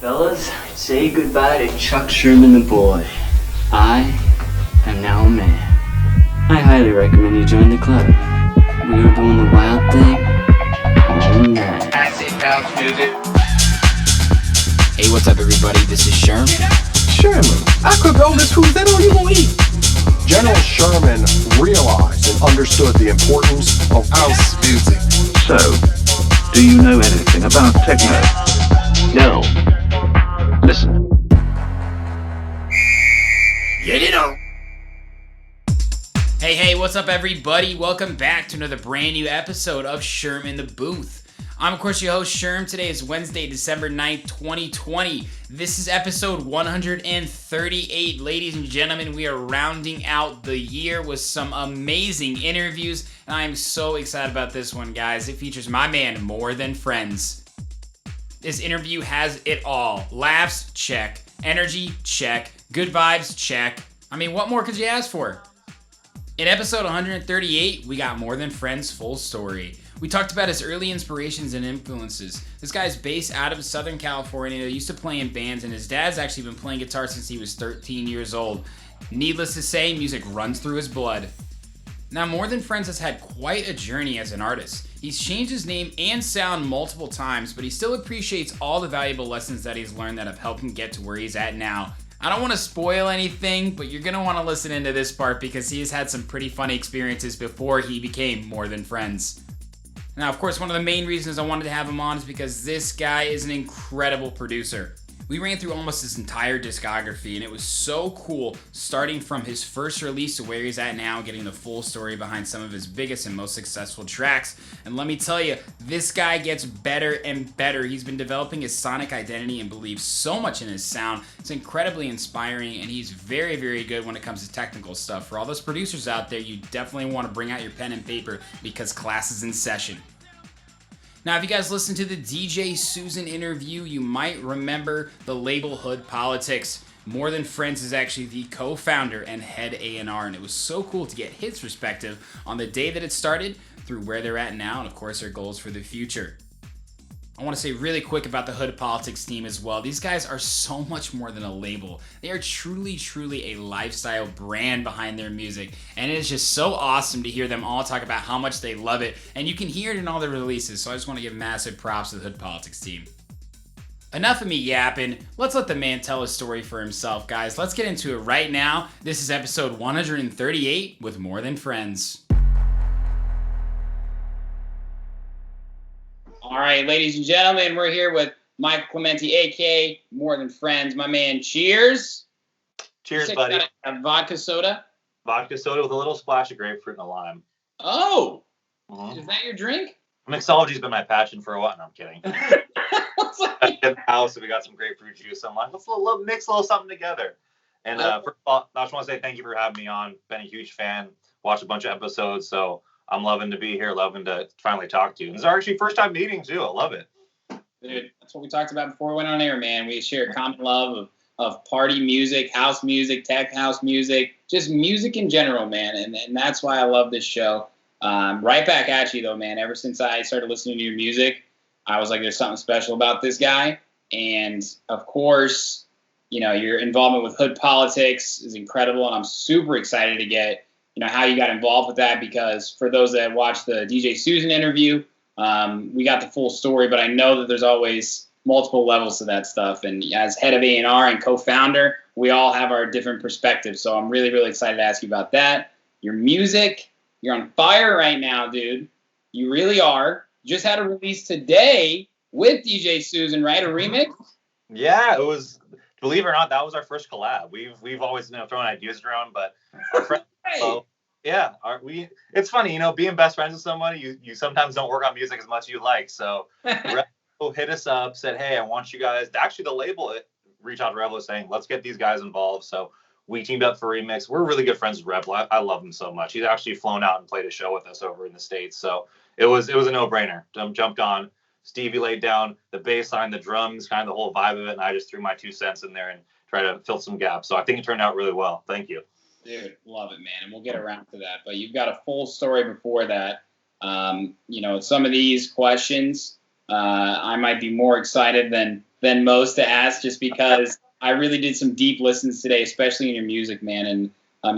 Fellas, say goodbye to Chuck Sherman the boy. I am now a man. I highly recommend you join the club. We are doing the wild thing all night. Acid house music. Hey, what's up, everybody? This is Sherman. Sherman, I cook all this food. Is that all you gonna eat? General Sherman realized and understood the importance of house music. So, do you know anything about techno? No. Listen. Get it on. Hey, what's up, everybody? Welcome back to another brand new episode of Sherman the Booth. I'm, of course, your host, Sherm. Today is Wednesday, December 9th, 2020. This is episode 138. Ladies and gentlemen, we are rounding out the year with some amazing interviews, and I am so excited about this one, guys. It features my man, More Than Friends. This interview has it all. Laughs, check. Energy, check. Good vibes, check. I mean, what more could you ask for? In episode 138, we got More Than Friends' full story. We talked about his early inspirations and influences. This guy's based out of Southern California. He used to play in bands, and his dad's actually been playing guitar since he was 13 years old. Needless to say, music runs through his blood. Now, More Than Friends has had quite a journey as an artist. He's changed his name and sound multiple times, but he still appreciates all the valuable lessons that he's learned that have helped him get to where he's at now. I don't want to spoil anything, but you're going to want to listen into this part because he has had some pretty funny experiences before he became More Than Friends. Now, of course, one of the main reasons I wanted to have him on is because this guy is an incredible producer. We ran through almost his entire discography, and it was so cool starting from his first release to where he's at now, getting the full story behind some of his biggest and most successful tracks. And let me tell you, this guy gets better and better. He's been developing his sonic identity and believes so much in his sound. It's incredibly inspiring, and he's very, very good when it comes to technical stuff. For all those producers out there, you definitely want to bring out your pen and paper because class is in session. Now, if you guys listened to the DJ Susan interview, you might remember the label Hood Politics. More Than Friends is actually the co-founder and head A&R, and it was so cool to get his perspective on the day that it started through where they're at now and, of course, their goals for the future. I want to say really quick about the Hood Politics team as well. These guys are so much more than a label. They are truly, truly a lifestyle brand behind their music. And it is just so awesome to hear them all talk about how much they love it. And you can hear it in all their releases. So I just want to give massive props to the Hood Politics team. Enough of me yapping. Let's let the man tell his story for himself, guys. Let's get into it right now. This is episode 138 with More Than Friends. All right, ladies and gentlemen, we're here with Michael Clementi, a.k.a. More Than Friends. My man, cheers. Cheers, buddy. A vodka soda? Vodka soda with a little splash of grapefruit and a lime. Oh! Is that your drink? Mixology's been my passion for a while. No, I'm kidding. In the house, and we got some grapefruit juice. I'm like, let's mix a little something together. And first of all, I just want to say thank you for having me on. Been a huge fan. Watched a bunch of episodes, so I'm loving to be here, loving to finally talk to you. This is our actually first time meeting, too. I love it. Dude, that's what we talked about before we went on air, man. We share a common love of party music, house music, tech house music, just music in general, man. And that's why I love this show. Right back at you, though, man. Ever since I started listening to your music, I was like, there's something special about this guy. And, of course, you know, your involvement with Hood Politics is incredible, and I'm super excited to get how you got involved with that, because for those that watched the DJ Susan interview, we got the full story, but I know that there's always multiple levels to that stuff. And as head of A&R and co-founder, we all have our different perspectives. So I'm really, really excited to ask you about that. Your music, you're on fire right now, dude. You really are. Just had a release today with DJ Susan, right? A remix? Yeah, it was, believe it or not, that was our first collab. We've always throwing ideas around, but our friend, so, yeah, it's funny, being best friends with somebody, you sometimes don't work on music as much as you like. So Revo hit us up, said, hey, I want you guys, actually the label reached out to Revo saying, let's get these guys involved. So we teamed up for Remix. We're really good friends with Revo. I love him so much. He's actually flown out and played a show with us over in the States. So it was a no-brainer. Jumped on. Stevie laid down the bass line, the drums, kind of the whole vibe of it, and I just threw my 2 cents in there and tried to fill some gaps. So I think it turned out really well. Thank you. Dude, love it, man. And we'll get around to that. But you've got a full story before that. Some of these questions, I might be more excited than than most to ask, just because I really did some deep listens today, especially in your music, man. And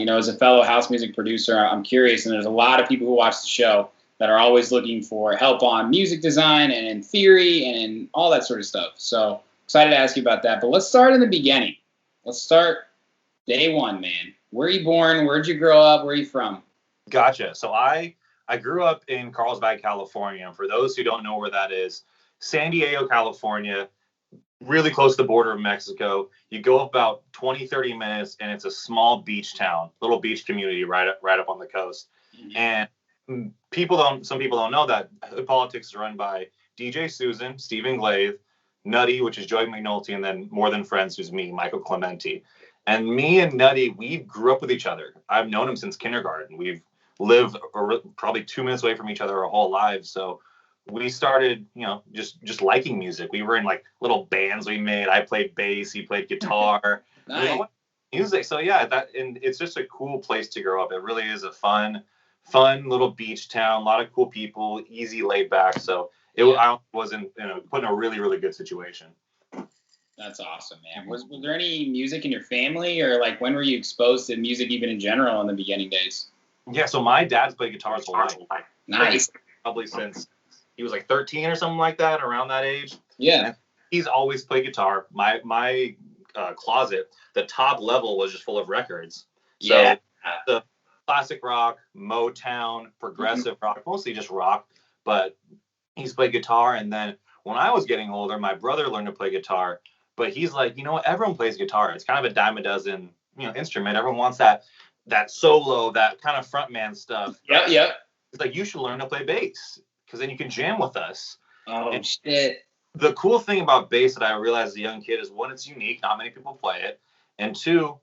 as a fellow house music producer, I'm curious, and there's a lot of people who watch the show that are always looking for help on music design and in theory and all that sort of stuff. So excited to ask you about that. But let's start in the beginning. Let's start day one, man. Where are you born? Where'd you grow up? Where are you from? Gotcha. So I grew up in Carlsbad, California. And for those who don't know where that is, San Diego, California, really close to the border of Mexico. You go about 20, 30 minutes, and it's a small beach town, little beach community right up on the coast. Mm-hmm. And some people don't know that Hood Politics is run by DJ Susan, Stephen Glaive, Nutty, which is Joey McNulty, and then More Than Friends, who's me, Michael Clementi. And me and Nutty, we grew up with each other. I've known him since kindergarten. We've lived probably 2 minutes away from each other our whole lives. So we started, just liking music. We were in like little bands we made. I played bass, he played guitar. Nice. Music. So yeah, and it's just a cool place to grow up. It really is a fun little beach town. A lot of cool people, easy, laid back. So I was put in a really, really good situation. That's awesome, man. Was there any music in your family, or like when were you exposed to music even in general in the beginning days? Yeah, so my dad's played guitar his whole life. Nice. Probably since he was like 13 or something like that, around that age. Yeah. And he's always played guitar. My closet, the top level was just full of records. So the classic rock, Motown, progressive rock, mostly just rock, but he's played guitar. And then when I was getting older, my brother learned to play guitar, but he's like, everyone plays guitar. It's kind of a dime a dozen, instrument. Everyone wants that solo, that kind of frontman stuff. Yep. It's like, you should learn to play bass, because then you can jam with us. Oh, and shit. The cool thing about bass that I realized as a young kid is, one, it's unique. Not many people play it. And two,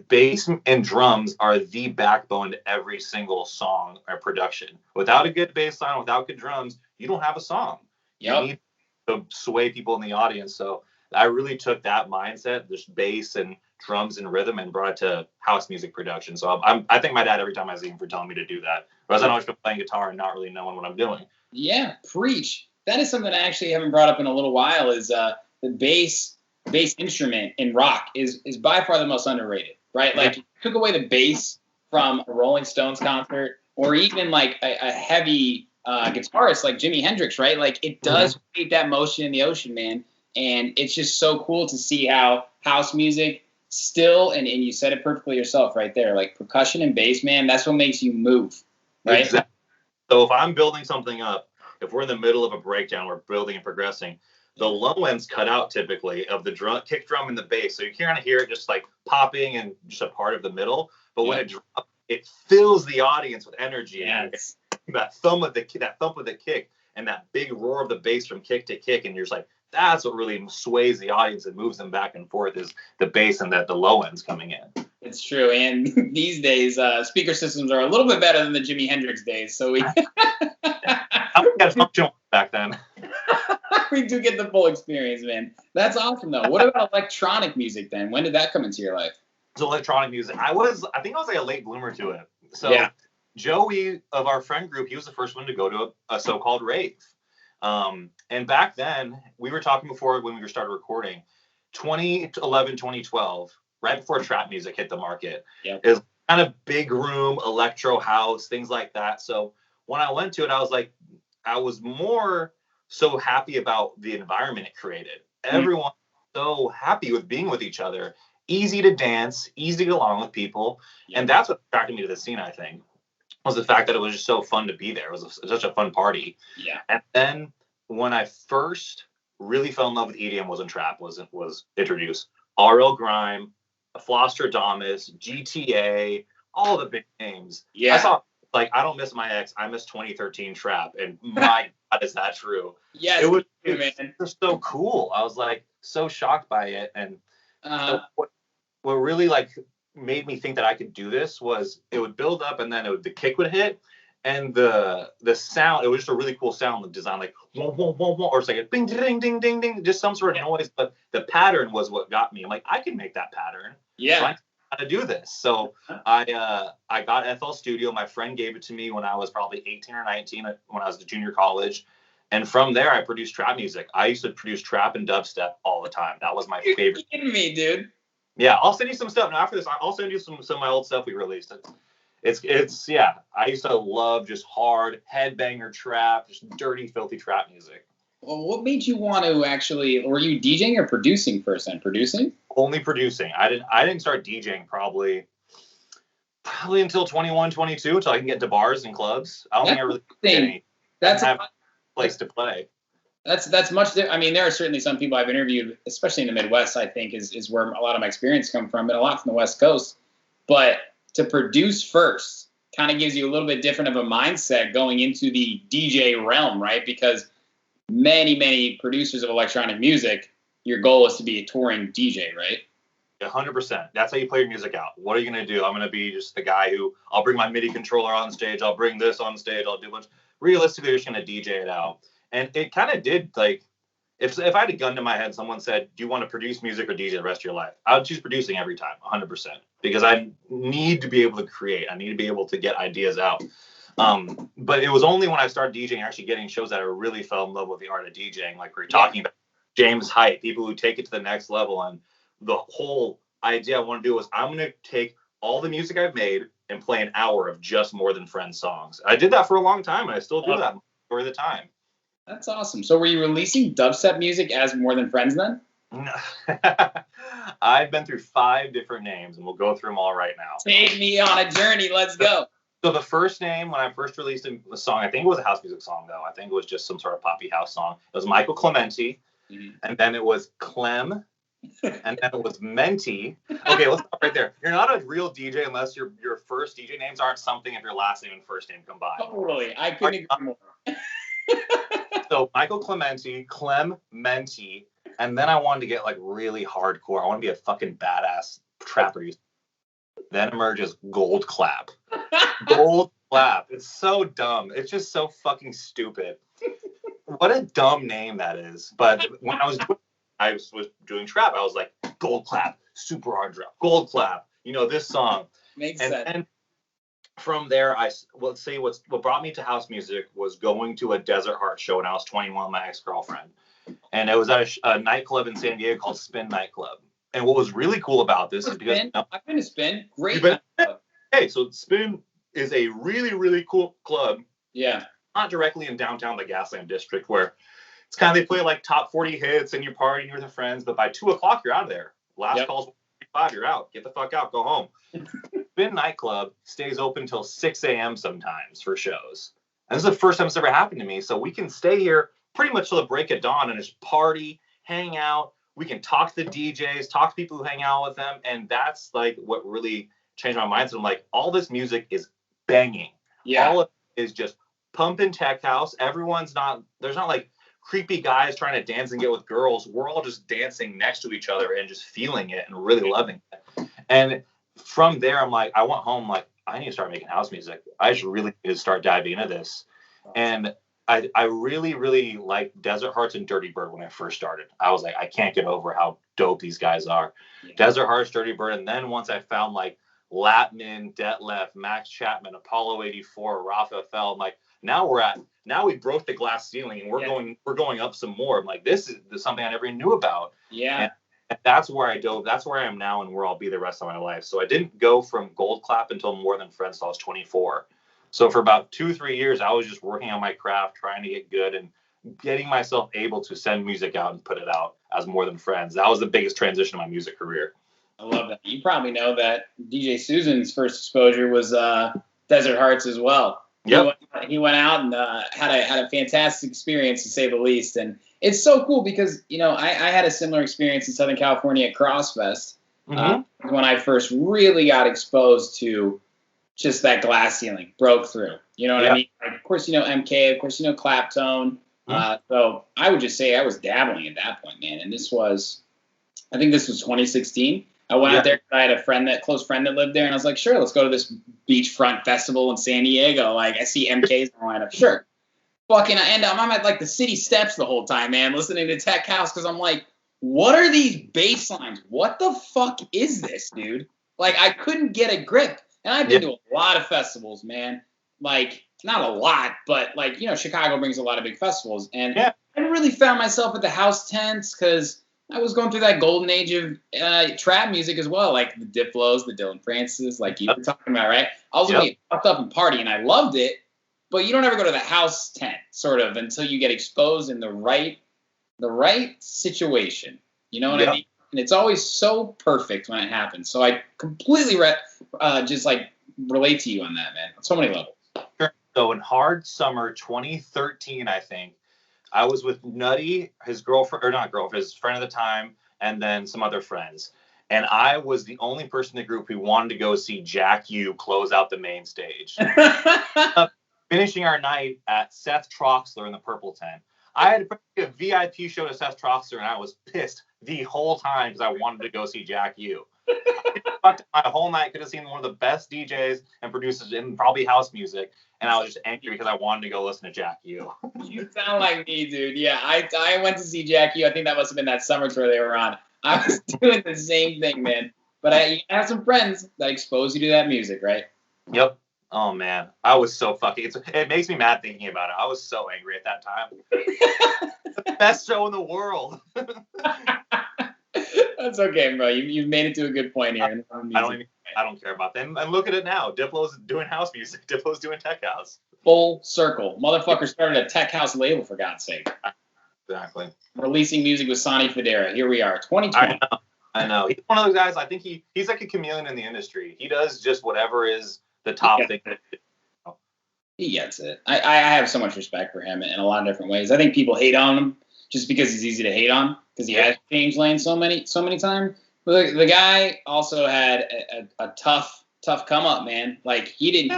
bass and drums are the backbone to every single song or production. Without a good bass line, without good drums, you don't have a song. Yep. You need to sway people in the audience. So I really took that mindset, just bass and drums and rhythm, and brought it to house music production. So I thank my dad every time I see him for telling me to do that. Whereas I've always been playing guitar and not really knowing what I'm doing. Yeah, preach. That is something I actually haven't brought up in a little while, is the bass instrument in rock is by far the most underrated, right? Like, you took away the bass from a Rolling Stones concert, or even like a heavy guitarist like Jimi Hendrix, right? Like, it does create that motion in the ocean, man. And it's just so cool to see how house music still, and you said it perfectly yourself right there, like percussion and bass, man, that's what makes you move, right? Exactly. So if I'm building something up, if we're in the middle of a breakdown, we're building and progressing, the low end's cut out typically of the kick drum and the bass. So you kind of hear it just like popping and just a part of the middle. But when it drops, it fills the audience with energy. Yes. That thump of the kick and that big roar of the bass from kick to kick. And you're just like, that's what really sways the audience and moves them back and forth, is the bass and the low end's coming in. It's true. And these days, speaker systems are a little bit better than the Jimi Hendrix days. So we got functional back then. We do get the full experience, man. That's awesome, though. What about electronic music then? When did that come into your life? So electronic music, I think I was like a late bloomer to it. So Joey of our friend group, he was the first one to go to a so-called rave. And back then, we were talking before when we started recording, 2011, 2012, right before trap music hit the market. Yep. Is kind of big room, electro house, things like that. So when I went to it, I was more so happy about the environment it created. Everyone so happy with being with each other, easy to dance, easy to get along with people. Yep. And that's what attracted me to the scene, I think, was the fact that it was just so fun to be there. It was such a fun party. Yeah. And then when I first really fell in love with EDM was when trap was introduced. RL Grime, Flostradamus, GTA, all the big names. Yeah. I saw, like, I Don't Miss My Ex, I Miss 2013 Trap, and my God, is that true? Yes, it was just so cool. I was like so shocked by it, and what really like made me think that I could do this was it would build up, and then the kick would hit, and the sound, it was just a really cool sound design, like whoa, whoa, whoa, whoa, or it's like a ding, ding, ding, ding, ding, just some sort of noise. But the pattern was what got me. I'm like, I can make that pattern. Yeah. So I know how to do this. So I got FL Studio. My friend gave it to me when I was probably 18 or 19, when I was in junior college. And from there, I produced trap music. I used to produce trap and dubstep all the time. That was my favorite. You're kidding me, dude. Yeah, I'll send you some stuff. Now after this, I'll send you some of my old stuff we released. It's yeah. I used to love just hard headbanger trap, just dirty, filthy trap music. Well, what made you want to actually? Were you DJing or producing first? Then producing? Only producing. I didn't start DJing probably until 21, 22, until I can get to bars and clubs. I don't think I really did any. That's have a place to play. That's much. I mean, there are certainly some people I've interviewed, especially in the Midwest. I think is where a lot of my experience come from, and a lot from the West Coast. But to produce first kind of gives you a little bit different of a mindset going into the DJ realm, right? Because many producers of electronic music, your goal is to be a touring DJ, right? 100%. That's how you play your music out. What are you going to do? I'm going to be just the guy who, I'll bring my MIDI controller on stage. I'll bring this on stage. I'll do a bunch. Realistically, you're just going to DJ it out. And it kind of did, like, if I had a gun to my head, someone said, do you want to produce music or DJ the rest of your life? I would choose producing every time, 100%. Because I need to be able to create. I need to be able to get ideas out. But it was only when I started DJing, actually getting shows, that I really fell in love with the art of DJing. Like we were talking about James Hype, people who take it to the next level. And the whole idea I want to do was I'm going to take all the music I've made and play an hour of just More Than Friends songs. I did that for a long time, and I still do that for the time. That's awesome. So were you releasing dubstep music as More Than Friends then? I've been through 5 different names, and we'll go through them all right now. Take me on a journey. Let's go. So the first name, when I first released a song, I think it was a house music song, though. I think it was just some sort of poppy house song. It was Michael Clementi, and then it was Clem, and then it was Menti. Okay, let's stop right there. You're not a real DJ unless your first DJ names aren't something if your last name and first name combine. Totally. I couldn't agree more. So Michael Clementi, Clem Menti, and then I wanted to get like really hardcore. I want to be a fucking badass trapper. Then emerges Gold Clap. Gold Clap. It's so dumb. It's just so fucking stupid. What a dumb name that is. But when I was doing trap, I was like, Gold Clap, super hard drop. Gold Clap. You know, this song. Makes sense. And from there, let's say what brought me to house music was going to a Desert Heart show when I was 21 with my ex-girlfriend. And it was at a nightclub in San Diego called Spin Nightclub. And what was really cool about this is because I've been to Spin. Great. Hey, so Spin is a really, really cool club. Yeah. Not directly in downtown the Gaslamp district, where it's kind of, they play like top 40 hits and you're partying with your friends, but by 2 o'clock you're out of there. Last call's 5, you're out. Get the fuck out, go home. Spin Nightclub stays open till 6 a.m. sometimes for shows. And this is the first time it's ever happened to me. So we can stay here pretty much till the break of dawn and just party, hang out. We can talk to the DJs, talk to people who hang out with them. And that's like what really changed my mindset. I'm like, all this music is banging. Yeah. All of it is just pumping tech house. There's not like creepy guys trying to dance and get with girls. We're all just dancing next to each other and just feeling it and really loving it. And from there, I'm like, I went home, like, I need to start making house music. I just really need to start diving into this. And I really, really liked Desert Hearts and Dirty Bird when I first started. I was like, I can't get over how dope these guys are. Yeah. Desert Hearts, Dirty Bird. And then once I found like Latman, Detlef, Max Chapman, Apollo 84, Rafa Feld, I'm like, now we broke the glass ceiling and we're going up some more. I'm like, this is something I never even knew about. Yeah. And that's where I dove. That's where I am now and where I'll be the rest of my life. So I didn't go from Gold Clap until More Than Friends until I was 24. So for about 2-3 years, I was just working on my craft, trying to get good and getting myself able to send music out and put it out as More Than Friends. That was the biggest transition in my music career. I love that. You probably know that DJ Susan's first exposure was Desert Hearts as well. Yep. He went out and had a fantastic experience, to say the least. And it's so cool because, you know, I had a similar experience in Southern California at CrossFest when I first really got exposed to just that glass ceiling, broke through. You know what I mean? Like, of course, you know MK. Of course, you know Claptone. So I would just say I was dabbling at that point, man. And I think this was 2016. I went out there. I had a close friend that lived there, and I was like, sure, let's go to this beachfront festival in San Diego. Like, I see MK's in the lineup. Sure. Fucking, I'm at like the city steps the whole time, man, listening to Tech House, because I'm like, what are these bass lines? What the fuck is this, dude? Like, I couldn't get a grip. And I've been to a lot of festivals, man. Like, not a lot, but like, Chicago brings a lot of big festivals. And Yeah. I really found myself at the house tents because I was going through that golden age of trap music as well, like the Diplos, the Dylan Francis, like you were talking about, right? I was going to get fucked up and party, and I loved it, but you don't ever go to the house tent, sort of, until you get exposed in the right situation. You know what I mean? And it's always so perfect when it happens. So I completely just like relate to you on that, man, on so many levels. Sure. So in Hard Summer 2013, I think, I was with Nutty, his girlfriend, or not girlfriend, his friend at the time, and then some other friends. And I was the only person in the group who wanted to go see Jack U close out the main stage. Finishing our night at Seth Troxler in the Purple Tent. I had a VIP show to Seth Troxler, and I was pissed the whole time because I wanted to go see Jack U. My whole night, could have seen one of the best DJs and producers in probably house music, and I was just angry because I wanted to go listen to Jack U. You sound like me, dude. Yeah, I went to see Jack U. I think that must have been that summer tour they were on. I was doing the same thing, man. But you have some friends that expose you to that music, right? Yep. Oh, man. I was so fucking... It makes me mad thinking about it. I was so angry at that time. The best show in the world. That's okay, bro. You've made it to a good point here. I don't care about them. And look at it now. Diplo's doing house music. Diplo's doing tech house. Full circle. Motherfucker started a tech house label, for God's sake. Exactly. Releasing music with Sonny Fodera. Here we are, 2020. I know. He's one of those guys. I think he's like a chameleon in the industry. He does just whatever is the top thing. He gets it. I have so much respect for him in a lot of different ways. I think people hate on him just because he's easy to hate on because he has changed lanes so many times. But the guy also had a tough come up, man. Like he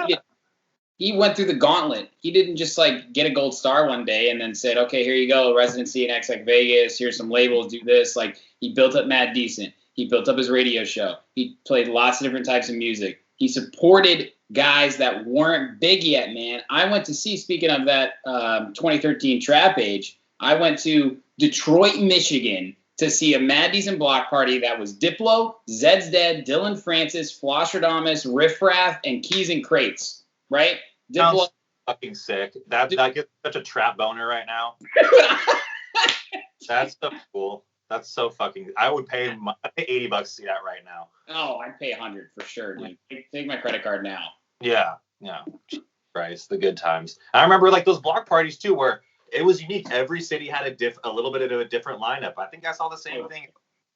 went through the gauntlet. He didn't just like get a gold star one day and then said, okay, here you go, residency in XX Vegas. Here's some labels, do this. Like he built up Mad Decent. He built up his radio show. He played lots of different types of music. He supported guys that weren't big yet, man. I went to see, speaking of that 2013 trap age, I went to Detroit, Michigan to see a Mad Decent block party that was Diplo, Zed's Dead, Dylan Francis, Flosstradamus, Riff Raff, and Keys and Crates, right? Diplo. Sounds fucking sick. That gets such a trap boner right now. That's so cool. That's so fucking... I would pay $80 to see that right now. Oh, I'd pay $100 for sure, dude. Take my credit card now. Yeah. Christ, the good times. I remember like those block parties too, where it was unique. Every city had a little bit of a different lineup. I think I saw the same thing.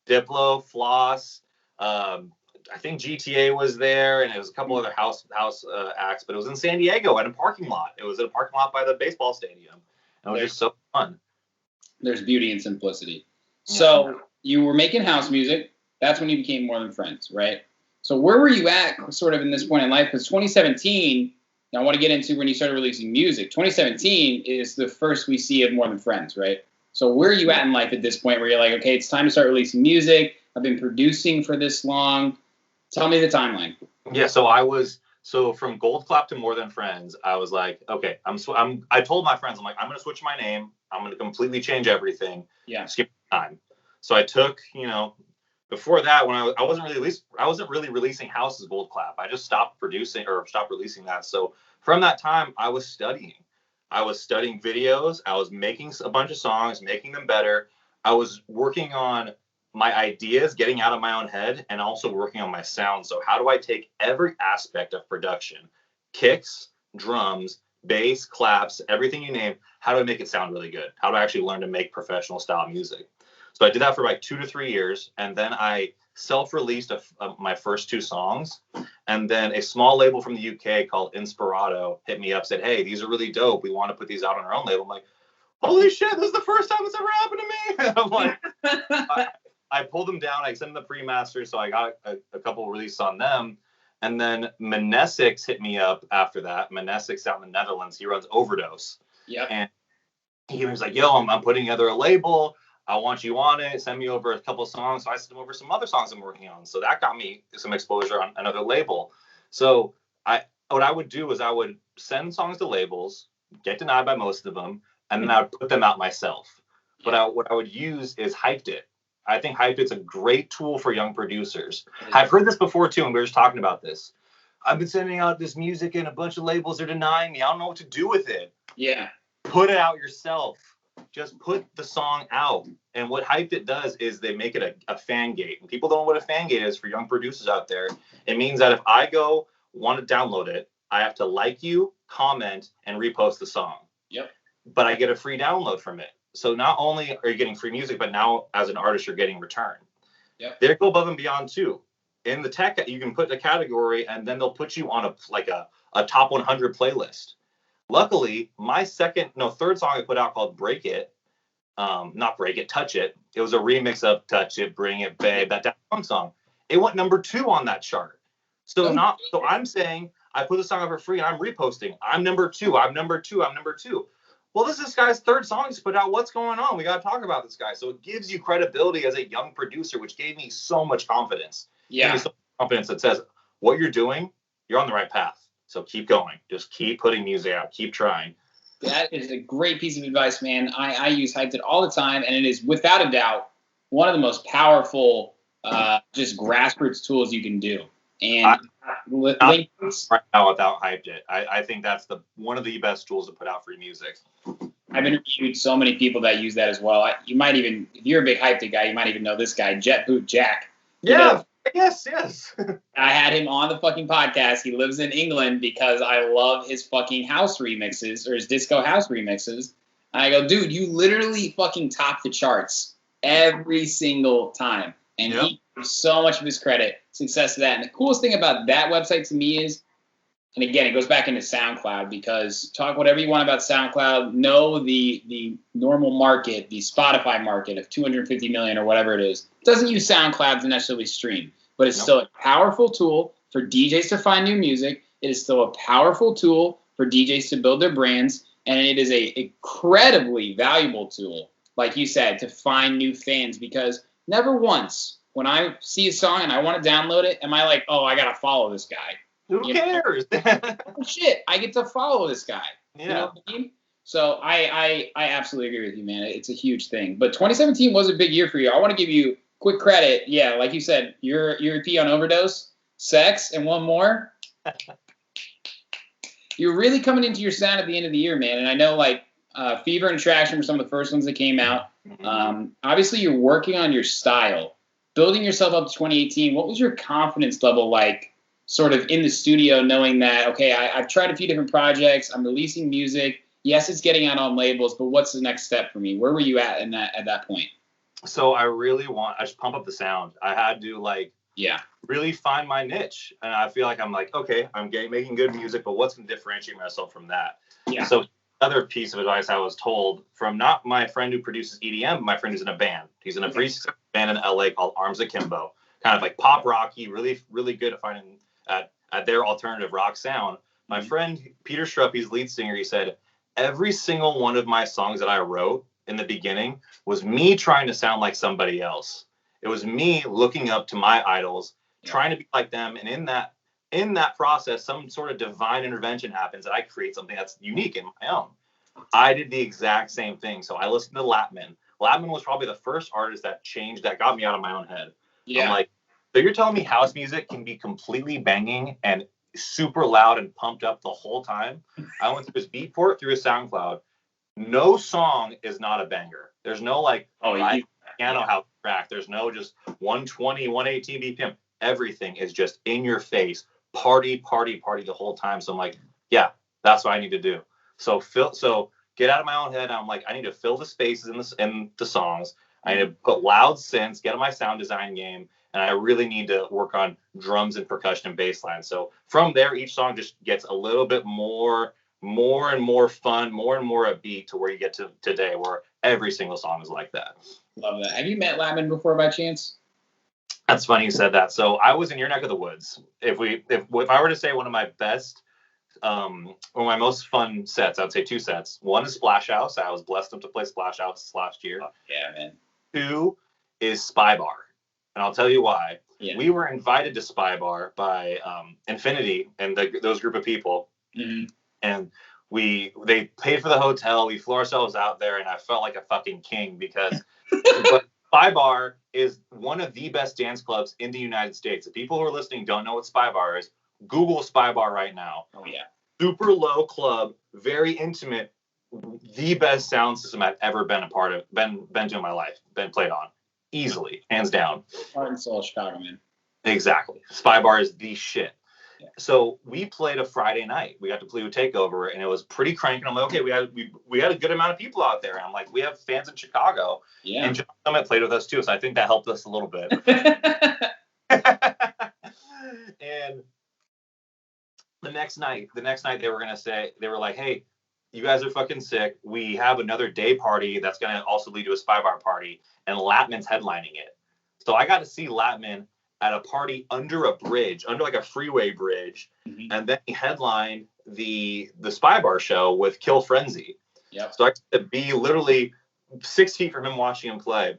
Diplo, Floss. I think GTA was there, and it was a couple other house acts. But it was in San Diego at a parking lot. It was at a parking lot by the baseball stadium. And it was just so fun. There's beauty in simplicity. So you were making house music. That's when you became More Than Friends, right? So where were you at sort of in this point in life? Because 2017, now I want to get into when you started releasing music. 2017 is the first we see of More Than Friends, right? So where are you at in life at this point where you're like, okay, it's time to start releasing music. I've been producing for this long. Tell me the timeline. Yeah, so from Gold Clap to More Than Friends, I was like, okay, I told my friends, I'm like, I'm going to switch my name. I'm going to completely change everything. Yeah. Skip time. So I took, before that, when I wasn't really releasing house as Gold Clap. I just stopped releasing that. So from that time, I was studying. I was studying videos. I was making a bunch of songs, making them better. I was working on my ideas, getting out of my own head, and also working on my sound. So how do I take every aspect of production, kicks, drums, bass, claps, everything you name, how do I make it sound really good? How do I actually learn to make professional style music? So I did that for like 2 to 3 years, and then I self-released my first 2 songs, and then a small label from the UK called Inspirato hit me up, said, hey, these are really dope. We want to put these out on our own label. I'm like, holy shit, this is the first time this ever happened to me. And I'm like, I pulled them down. I sent them the pre-masters, so I got a couple releases on them. And then Manessix hit me up after that. Manessix out in the Netherlands. He runs Overdose. Yeah. And he was like, yo, I'm putting together a label. I want you on it. Send me over a couple of songs. So I sent him over some other songs I'm working on. So that got me some exposure on another label. So what I would do is I would send songs to labels, get denied by most of them, and then I would put them out myself. But what I would use is Hyped It. I think Hyped It's a great tool for young producers. I've heard this before too, and we were just talking about this. I've been sending out this music and a bunch of labels are denying me. I don't know what to do with it. Yeah. Put it out yourself. Just put the song out. And what Hyped It does is they make it a fan gate. And people don't know what a fan gate is for young producers out there. It means that if I want to download it, I have to like you, comment, and repost the song. Yep. But I get a free download from it. So not only are you getting free music, but now as an artist, you're getting return. Yep. They go above and beyond too. In the tech, you can put the category, and then they'll put you on a top 100 playlist. Luckily, my third song I put out called Break It, not Break It, Touch It. It was a remix of Touch It, Bring It, Babe, that Daft Punk song. It went number 2 on that chart. So I'm saying I put the song up for free and I'm reposting. I'm number 2. I'm number 2. I'm number 2. Well, this is this guy's third song he's put out. What's going on? We got to talk about this guy. So it gives you credibility as a young producer, which gave me so much confidence. Yeah. Gave me so much confidence that says, what you're doing, you're on the right path. So keep going. Just keep putting music out. Keep trying. That is a great piece of advice, man. I use Hyped It all the time, and it is without a doubt one of the most powerful just grassroots tools you can do. And right now without Hyped It, I think that's one of the best tools to put out free music. I've interviewed so many people that use that as well. You might even, if you're a big Hyped It guy, you might even know this guy, Jet Boot Jack. Yeah. Yes. I had him on the fucking podcast. He lives in England because I love his fucking house remixes or his disco house remixes. And I go, dude, you literally fucking top the charts every single time. And he gives so much of his success to that. And the coolest thing about that website to me is, and again, it goes back into SoundCloud, because talk whatever you want about SoundCloud, know the normal market, the Spotify market of 250 million or whatever it is, doesn't use SoundCloud to necessarily stream, but it's still a powerful tool for DJs to find new music. It is still a powerful tool for DJs to build their brands, and it is a incredibly valuable tool, like you said, to find new fans, because never once when I see a song and I want to download it, am I like, oh, I got to follow this guy. Who cares? Oh, shit, I get to follow this guy. Yeah. You know what I mean? So I absolutely agree with you, man. It's a huge thing. But 2017 was a big year for you. I want to give you quick credit. Yeah, like you said, your EP on Overdose, Sex, and one more. You're really coming into your sound at the end of the year, man. And I know, like, Fever and Attraction were some of the first ones that came out. Obviously, you're working on your style. Building yourself up to 2018, what was your confidence level like, sort of in the studio, knowing that, okay, I've tried a few different projects, I'm releasing music, yes, it's getting out on labels, but what's the next step for me? Where were you at that point? So I just pump up the sound. I had to really find my niche. And I feel like I'm like, okay, I'm making good music, but what's going to differentiate myself from that? Yeah. So another piece of advice I was told from not my friend who produces EDM, but my friend who's in a band. He's in a pretty successful band in LA called Arms Akimbo. Kind of like pop rocky, really, really good at finding at their alternative rock sound. My friend Peter Struppy's lead singer, he said, every single one of my songs that I wrote in the beginning was me trying to sound like somebody else. It was me looking up to my idols, trying to be like them. And in that process, some sort of divine intervention happens that I create something that's unique in my own. I did the exact same thing. So I listened to Latman. Latman was probably the first artist that got me out of my own head. Yeah. I'm like, so you're telling me house music can be completely banging and super loud and pumped up the whole time? I went through his Beatport, through his SoundCloud. No song is not a banger. There's no piano house track. There's no just 120, 118 BPM. Everything is just in your face, party the whole time. So I'm like, yeah, that's what I need to do. So get out of my own head. I'm like, I need to fill the spaces in the songs. I need to put loud synths, get on my sound design game. And I really need to work on drums and percussion and bass line. So from there, each song just gets a little bit more and more fun, more and more upbeat, to where you get to today, where every single song is like that. Love that. Have you met Latman before by chance? That's funny you said that. So I was in your neck of the woods. If I were to say one of my best, or my most fun sets, I would say 2 sets. One is Splash House. I was blessed enough to play Splash House last year. Oh, yeah, man. 2 is Spy Bar. And I'll tell you why. Yeah. We were invited to Spy Bar by Infinity and those group of people. Mm-hmm. And they paid for the hotel. We flew ourselves out there, and I felt like a fucking king because but Spy Bar is one of the best dance clubs in the United States. If people who are listening don't know what Spy Bar is, Google Spy Bar right now. Oh yeah. Super low club, very intimate, the best sound system I've ever been a part of, been to in my life, been played on, easily, hands down. Heart and soul, Chicago, man. Exactly. Spy Bar is the shit. Yeah. So we played a Friday night. We got to play with Takeover, and it was pretty cranking. I'm like, okay, we had a good amount of people out there. And I'm like, we have fans in Chicago. Yeah. And John Summit played with us too, so I think that helped us a little bit. And the next night they were like, hey, you guys are fucking sick. We have another day party that's gonna also lead to a Spy Bar party, and Latman's headlining it. So I got to see Latman at a party under a bridge, under like a freeway bridge, and then he headlined the Spy Bar show with Kill Frenzy. Yep. So I got to be literally 6 feet from him watching him play.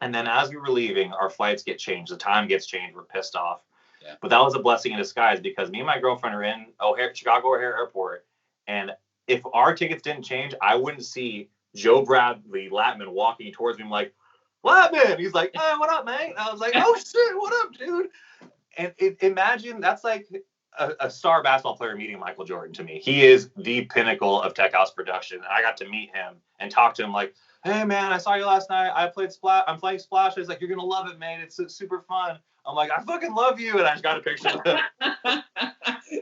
And then as we were leaving, our flights get changed. The time gets changed. We're pissed off. Yeah. But that was a blessing in disguise because me and my girlfriend are in Chicago O'Hare Airport. And if our tickets didn't change, I wouldn't see Joe Bradley Latman walking towards me. I'm like, Latman! He's like, hey, what up, man? I was like, oh, shit, what up, dude? And imagine that's like a star basketball player meeting Michael Jordan to me. He is the pinnacle of tech house production. And I got to meet him and talk to him like, hey, man, I saw you last night. I'm playing Splash. He's like, you're going to love it, man. It's super fun. I'm like, I fucking love you. And I just got a picture of him.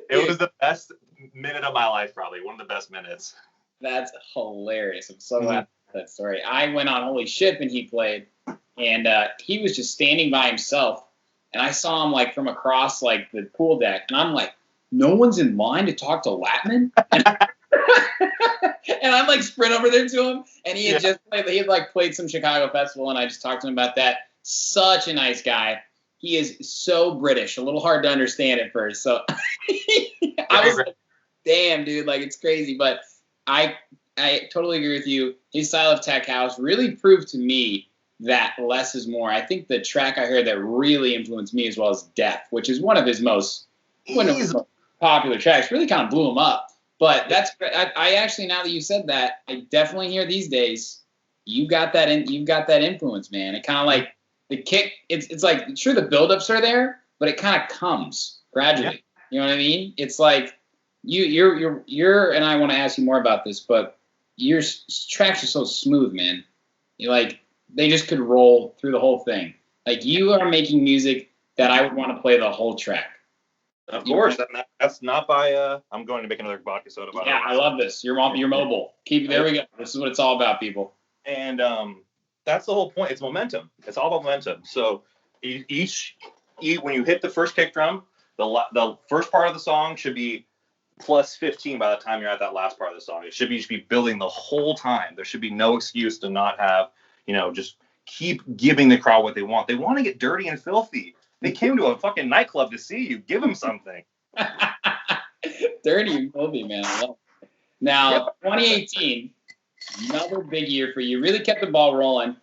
It was the best minute of my life, probably. One of the best minutes. That's hilarious. I'm so glad that story. I went on Holy Shit when he played, and he was just standing by himself. And I saw him like from across like the pool deck. And I'm like, no one's in line to talk to Latman? And I'm like sprint over there to him, and he had just played some Chicago festival, and I just talked to him about that. Such a nice guy. He is so British, a little hard to understand at first. So I was like, damn, dude, like it's crazy. But I totally agree with you. His style of tech house really proved to me that less is more. I think the track I heard that really influenced me as well as Death, which is one of his most popular tracks, really kind of blew him up. But that's I actually, now that you said that, I definitely hear these days you've got that influence, man. It kind of like the kick. It's like sure the buildups are there, but it kind of comes gradually. Yeah. You know what I mean? It's like you're and I want to ask you more about this, but your tracks are so smooth, man. You're like they just could roll through the whole thing. Like you are making music that I would want to play the whole track. Of course, that's not by. I'm going to make another vodka soda. Yeah, I love this. You're mobile. There we go. This is what it's all about, people. And that's the whole point. It's momentum. It's all about momentum. So when you hit the first kick drum, the first part of the song should be plus 15 by the time you're at that last part of the song. It should be building the whole time. There should be no excuse to not have, just keep giving the crowd what they want. They want to get dirty and filthy. They came to a fucking nightclub to see you. Give them something. Dirty and filthy, man. I love it. Now, 2018, another big year for you. Really kept the ball rolling.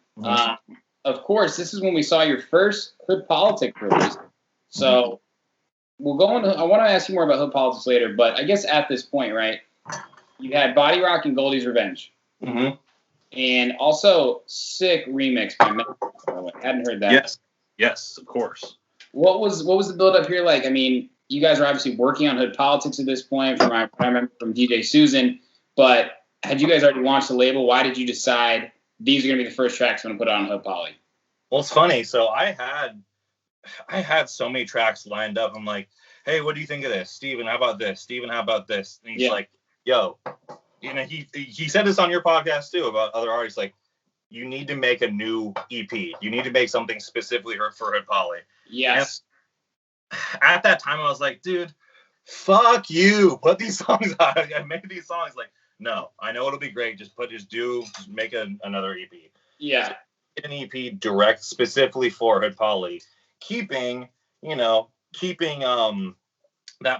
Of course, this is when we saw your first Hood Politics release. So we'll go on. I want to ask you more about Hood Politics later, but I guess at this point, right, you had Body Rock and Goldie's Revenge. Mm-hmm. And also Sick Remix by Memphis, by the way. Hadn't heard that. Yes, of course. What was the build up here like? I mean, you guys are obviously working on Hood Politics at this point, from I remember from DJ Susan. But had you guys already launched the label? Why did you decide these are going to be the first tracks I'm going to put on Hood Poly? Well, it's funny. So I had so many tracks lined up. I'm like, hey, what do you think of this, Steven? How about this, Steven? How about this? And he's like, yo, he said this on your podcast too about other artists, like. You need to make a new EP. You need to make something specifically for Hood Poly. Yes. And at that time, I was like, dude, fuck you. Put these songs out. I made these songs. Like, no, I know it'll be great. Just make another EP. Yeah. So, an EP direct specifically for Hood Poly, keeping that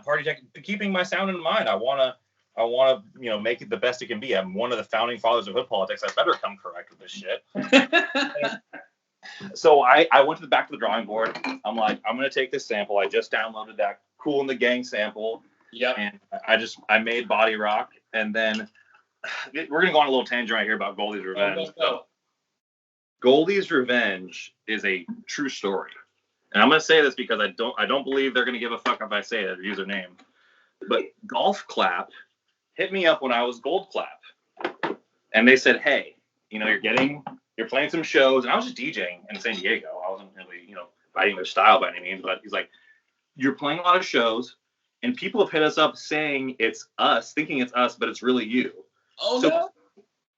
party tech, keeping my sound in mind. I want to, make it the best it can be. I'm one of the founding fathers of Hood Politics. I better come correct with this shit. So I went back to the drawing board. I'm like, I'm going to take this sample. I just downloaded that Cool in the Gang sample. Yep. And I made Body Rock. And then we're going to go on a little tangent right here about Goldie's Revenge. Go. Goldie's Revenge is a true story. and I'm gonna say this because I don't believe they're gonna give a fuck if I say their username, but Golf Clap hit me up when I was Gold Clap, and they said, hey, you're playing some shows, and I was just DJing in San Diego. I wasn't really, fighting their style by any means, but he's like, you're playing a lot of shows, and people have hit us up saying it's us, thinking it's us, but it's really you. Oh, so no.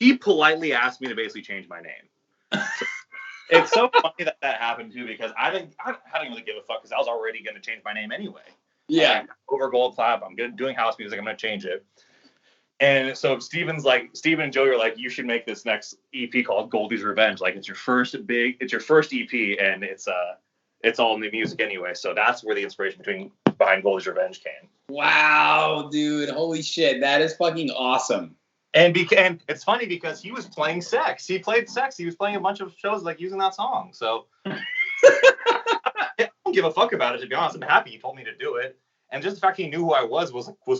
He politely asked me to basically change my name. It's so funny that happened too, because I didn't really give a fuck, because I was already going to change my name anyway. Yeah. Over Gold Clap, I'm doing house music, I'm going to change it. And so Steven and Joey are like, you should make this next EP called Goldie's Revenge. Like, it's your first EP, and it's all new music anyway. So that's where the inspiration behind Goldie's Revenge came. Wow, dude. Holy shit. That is fucking awesome. And it's funny because he was playing Sex. He played Sex. He was playing a bunch of shows like using that song. So I don't give a fuck about it, to be honest. I'm happy he told me to do it. And just the fact he knew who I was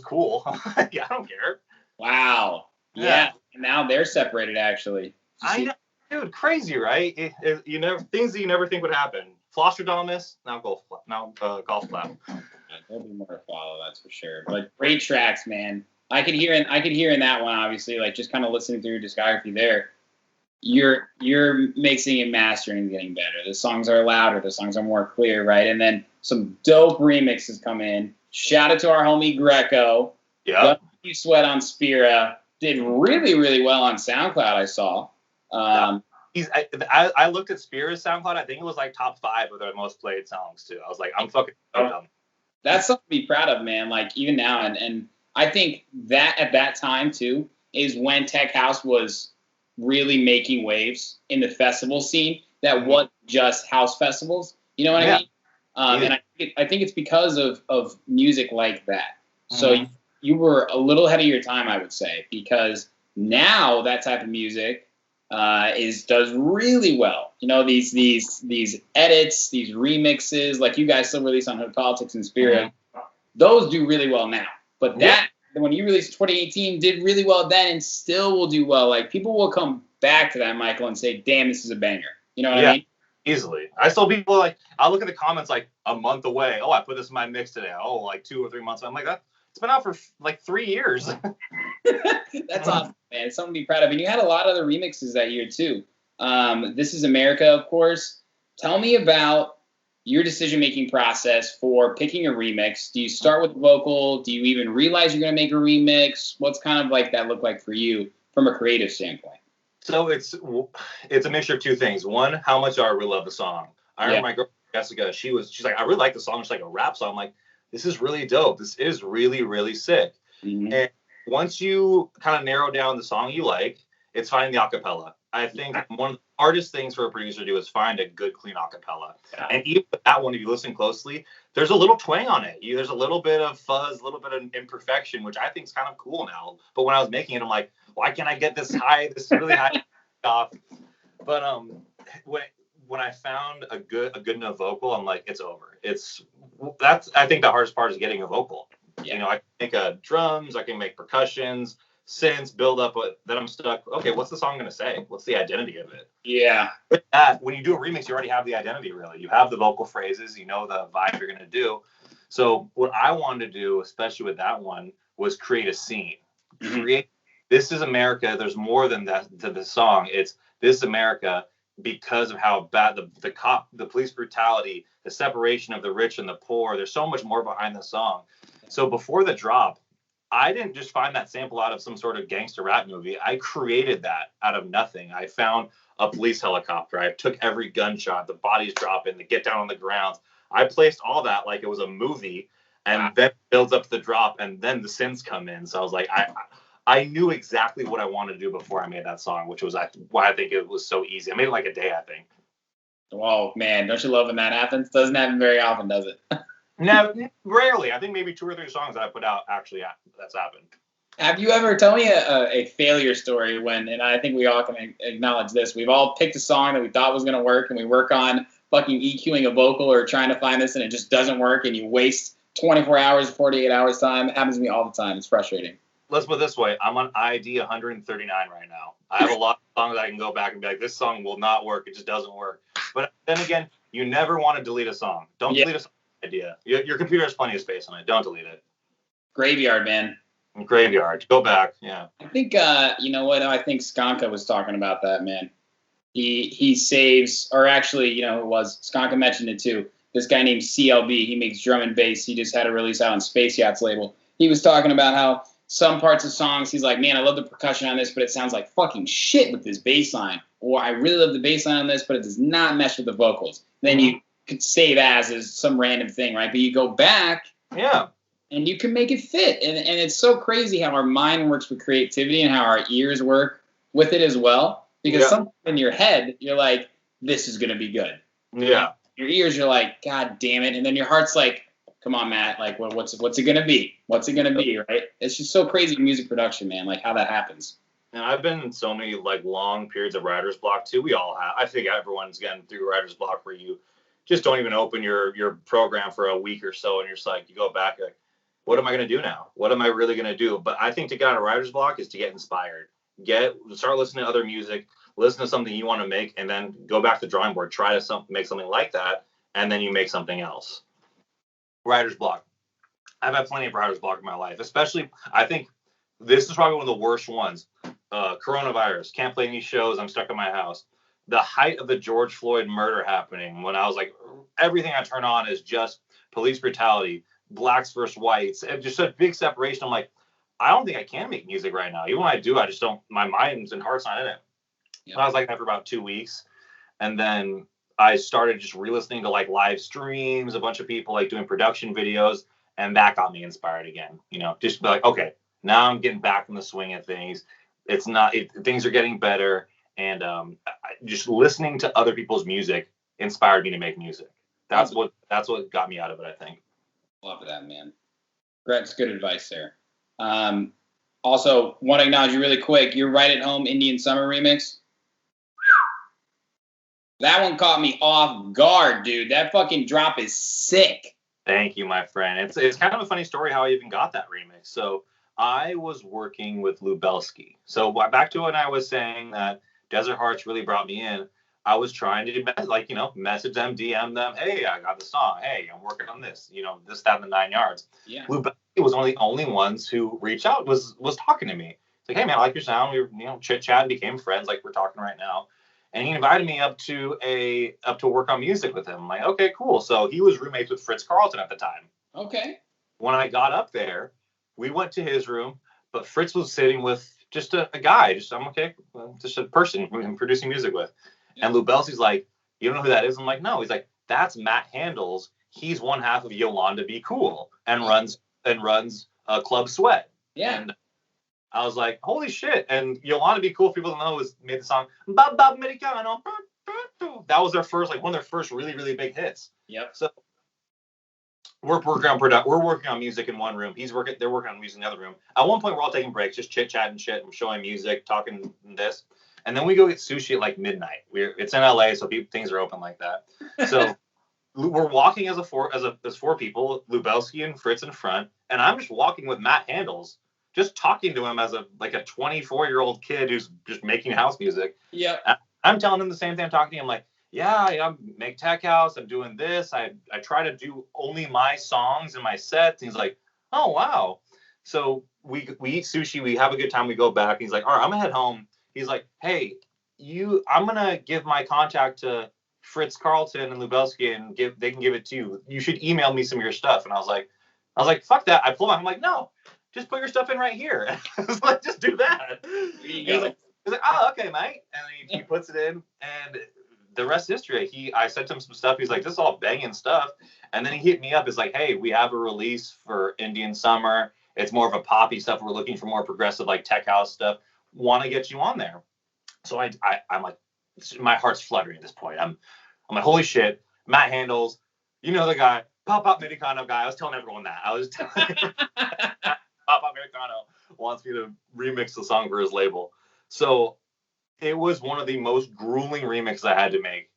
cool. Yeah, I don't care. Wow. Yeah. And now they're separated, actually. I know, dude. Crazy, right? Things that you never think would happen. Flosstradamus, now Golf Clap. There'll be more to follow, that's for sure. But great tracks, man. I could hear in that one, obviously, like just kind of listening through your discography there. You're mixing and mastering and getting better. The songs are louder, the songs are more clear, right? And then some dope remixes come in. Shout out to our homie Greco. Yeah. You Sweat on Spira. Did really, really well on SoundCloud, I saw. I looked at Spira's SoundCloud. I think it was like top 5 of their most played songs too. I was like, I'm fucking dumb. That's something to be proud of, man. Like even now, and I think that at that time too is when Tech House was really making waves in the festival scene. That wasn't just house festivals. You know what I mean? And I think it's because of music like that. So you were a little ahead of your time, I would say, because now that type of music does really well. These edits, these remixes, like you guys still release on Hood Politics and Spirit, those do really well now. But when you released 2018, did really well then and still will do well. Like people will come back to that, Michael, and say, damn, this is a banger. You know what I mean? Easily. I still people like, I'll look at the comments like a month away. Oh, I put this in my mix today. Oh, like 2 or 3 months. I'm like, it's been out for like 3 years. That's awesome, man. It's something to be proud of. And you had a lot of other remixes that year too. This is America, of course. Tell me about your decision-making process for picking a remix. Do you start with vocal? Do you even realize you're going to make a remix? What's kind of like that look like for you from a creative standpoint? So it's a mixture of 2 things. One, how much do I really love the song? I remember my girl Jessica. She's like, I really like the song. It's like a rap song. I'm like, this is really dope. This is really, really sick. Mm-hmm. And once you kind of narrow down the song you like, it's finding the acapella. I think one of the hardest things for a producer to do is find a good, clean acapella. Yeah. And even with that one, if you listen closely, there's a little twang on it. There's a little bit of fuzz, a little bit of imperfection, which I think is kind of cool now. But when I was making it, I'm like, why can't I get this really high off? But when I found a good enough vocal, I'm like, it's over. I think the hardest part is getting a vocal. Yeah. I can make drums, I can make percussions, synths, build up, but then I'm stuck. Okay, what's the song going to say? What's the identity of it? Yeah. With that, when you do a remix, you already have the identity, really. You have the vocal phrases, you know the vibe you're going to do. So what I wanted to do, especially with that one, was create a scene. Mm-hmm. This is America. There's more than that to the song. It's This is America because of how bad the police brutality, the separation of the rich and the poor. There's so much more behind the song. So before the drop, I didn't just find that sample out of some sort of gangster rap movie. I created that out of nothing. I found a police helicopter. I took every gunshot, the bodies dropping, the get down on the ground. I placed all that like it was a movie, and then it builds up to the drop, and then the synths come in. So I was like, I knew exactly what I wanted to do before I made that song, which was why I think it was so easy. I made it like a day, I think. Oh, man. Don't you love when that happens? Doesn't happen very often, does it? No, rarely. I think maybe 2 or 3 songs that I put out actually that's happened. Have you ever, tell me a failure story and I think we all can acknowledge this, we've all picked a song that we thought was going to work and we work on fucking EQing a vocal or trying to find this and it just doesn't work and you waste 24 hours, 48 hours time. It happens to me all the time. It's frustrating. Let's put it this way. I'm on ID 139 right now. I have a lot of songs I can go back and be like, this song will not work. It just doesn't work. But then again, You never want to delete a song. Don't delete a song idea. Your computer has plenty of space on it. Don't delete it. Graveyard, man. Graveyard. Go back. Yeah. I think you know what? I think Skanka was talking about that, man. He saves, or actually, you know, it was Skanka mentioned it too. This guy named CLB. He makes drum and bass. He just had a release out on Space Yacht's label. He was talking about how some parts of songs, he's like, man, I love the percussion on this, but it sounds like fucking shit with this bass line. Or I really love the bass line on this, but it does not mesh with the vocals. Then you could save as some random thing, right? But you go back. Yeah. And you can make it fit. And it's so crazy how our mind works with creativity and how our ears work with it as well. Because something in your head, you're like, this is going to be good. Yeah. Your ears, you're like, God damn it. And then your heart's like, come on, Matt. Like, well, what's it going to be? What's it going to be, right? It's just so crazy music production, man, like how that happens. And I've been in so many like long periods of writer's block too. We all have. I think everyone's getting through writer's block where you just don't even open your program for a week or so. And you're just like, you go back like, what am I going to do now? What am I really going to do? But I think to get out of writer's block is to get inspired. Start listening to other music, listen to something you want to make, and then go back to the drawing board, try to make something like that, and then you make something else. Writer's block. I've had plenty of writer's block in my life, especially, I think this is probably one of the worst ones. Coronavirus. Can't play any shows. I'm stuck in my house. The height of the George Floyd murder happening, when I was like, everything I turn on is just police brutality, blacks versus whites, and just a big separation. I'm like, I don't think I can make music right now. Even when I do, I just don't, my mind's and heart's not in it. Yep. I was like that for about 2 weeks. And then I started just re-listening to like live streams, a bunch of people like doing production videos. And that got me inspired again, you know, just be like, okay, now I'm getting back in the swing of things. Things are getting better. And just listening to other people's music inspired me to make music. That's what got me out of it, I think. Love that, man. Greg's good advice there. Also, want to acknowledge you really quick. Your Right at Home Indian Summer remix. That one caught me off guard, dude. That fucking drop is sick. Thank you, my friend. It's kind of a funny story how I even got that remix. So I was working with Lubelski. So back to when I was saying that Desert Hearts really brought me in. I was trying to message them, DM them. Hey, I got the song. Hey, I'm working on this. You know, this, that, and the 9 yards. Yeah. Lubelski was one of the only ones who reached out. Was talking to me. It's like, hey man, I like your sound. We chit chat, became friends, like we're talking right now. And he invited me up to work on music with him. I'm like, okay, cool. So he was roommates with Fritz Carlton at the time. Okay. When I got up there, we went to his room, but Fritz was sitting with just a guy, just a person I'm producing music with. Yeah. And Lubelski's like, you don't know who that is? I'm like, no. He's like, that's Matt Handles. He's one half of Yolanda Be Cool and runs Club Sweat. Yeah. And I was like, holy shit. And Yolanda Be Cool, people don't know, made the song Bob Americano. That was their first, one of their first really, really big hits. Yep. So we're working on music in one room. They're working on music in the other room. At one point, we're all taking breaks, just chit-chatting shit. I'm showing music, talking this. And then we go get sushi at like midnight. It's in LA, so things are open like that. So we're walking as four people, Lubelski and Fritz in front, and I'm just walking with Matt Handles, just talking to him as a 24-year-old kid who's just making house music. Yeah. I'm telling him the same thing. I'm talking to him like, yeah, I make tech house. I'm doing this. I try to do only my songs in my sets. And he's like, oh wow. So we eat sushi. We have a good time. We go back. And he's like, all right, I'm gonna head home. He's like, hey, I'm gonna give my contact to Fritz Carlton and Lubelski and they can give it to you. You should email me some of your stuff. And I was like, fuck that. I pulled out. I'm like, no, just put your stuff in right here. I was like, just do that. He's like, oh, okay, mate. And he puts it in, and the rest is history. I sent him some stuff. He's like, this is all banging stuff. And then he hit me up. It's like, hey, we have a release for Indian Summer. It's more of a poppy stuff. We're looking for more progressive, like tech house stuff. Want to get you on there. So I'm like, my heart's fluttering at this point. I'm like, holy shit, Matt Handles, you know the guy, Pop Americano guy. I was telling everyone that. I was telling Pop Americano wants me to remix the song for his label. So it was one of the most grueling remixes I had to make.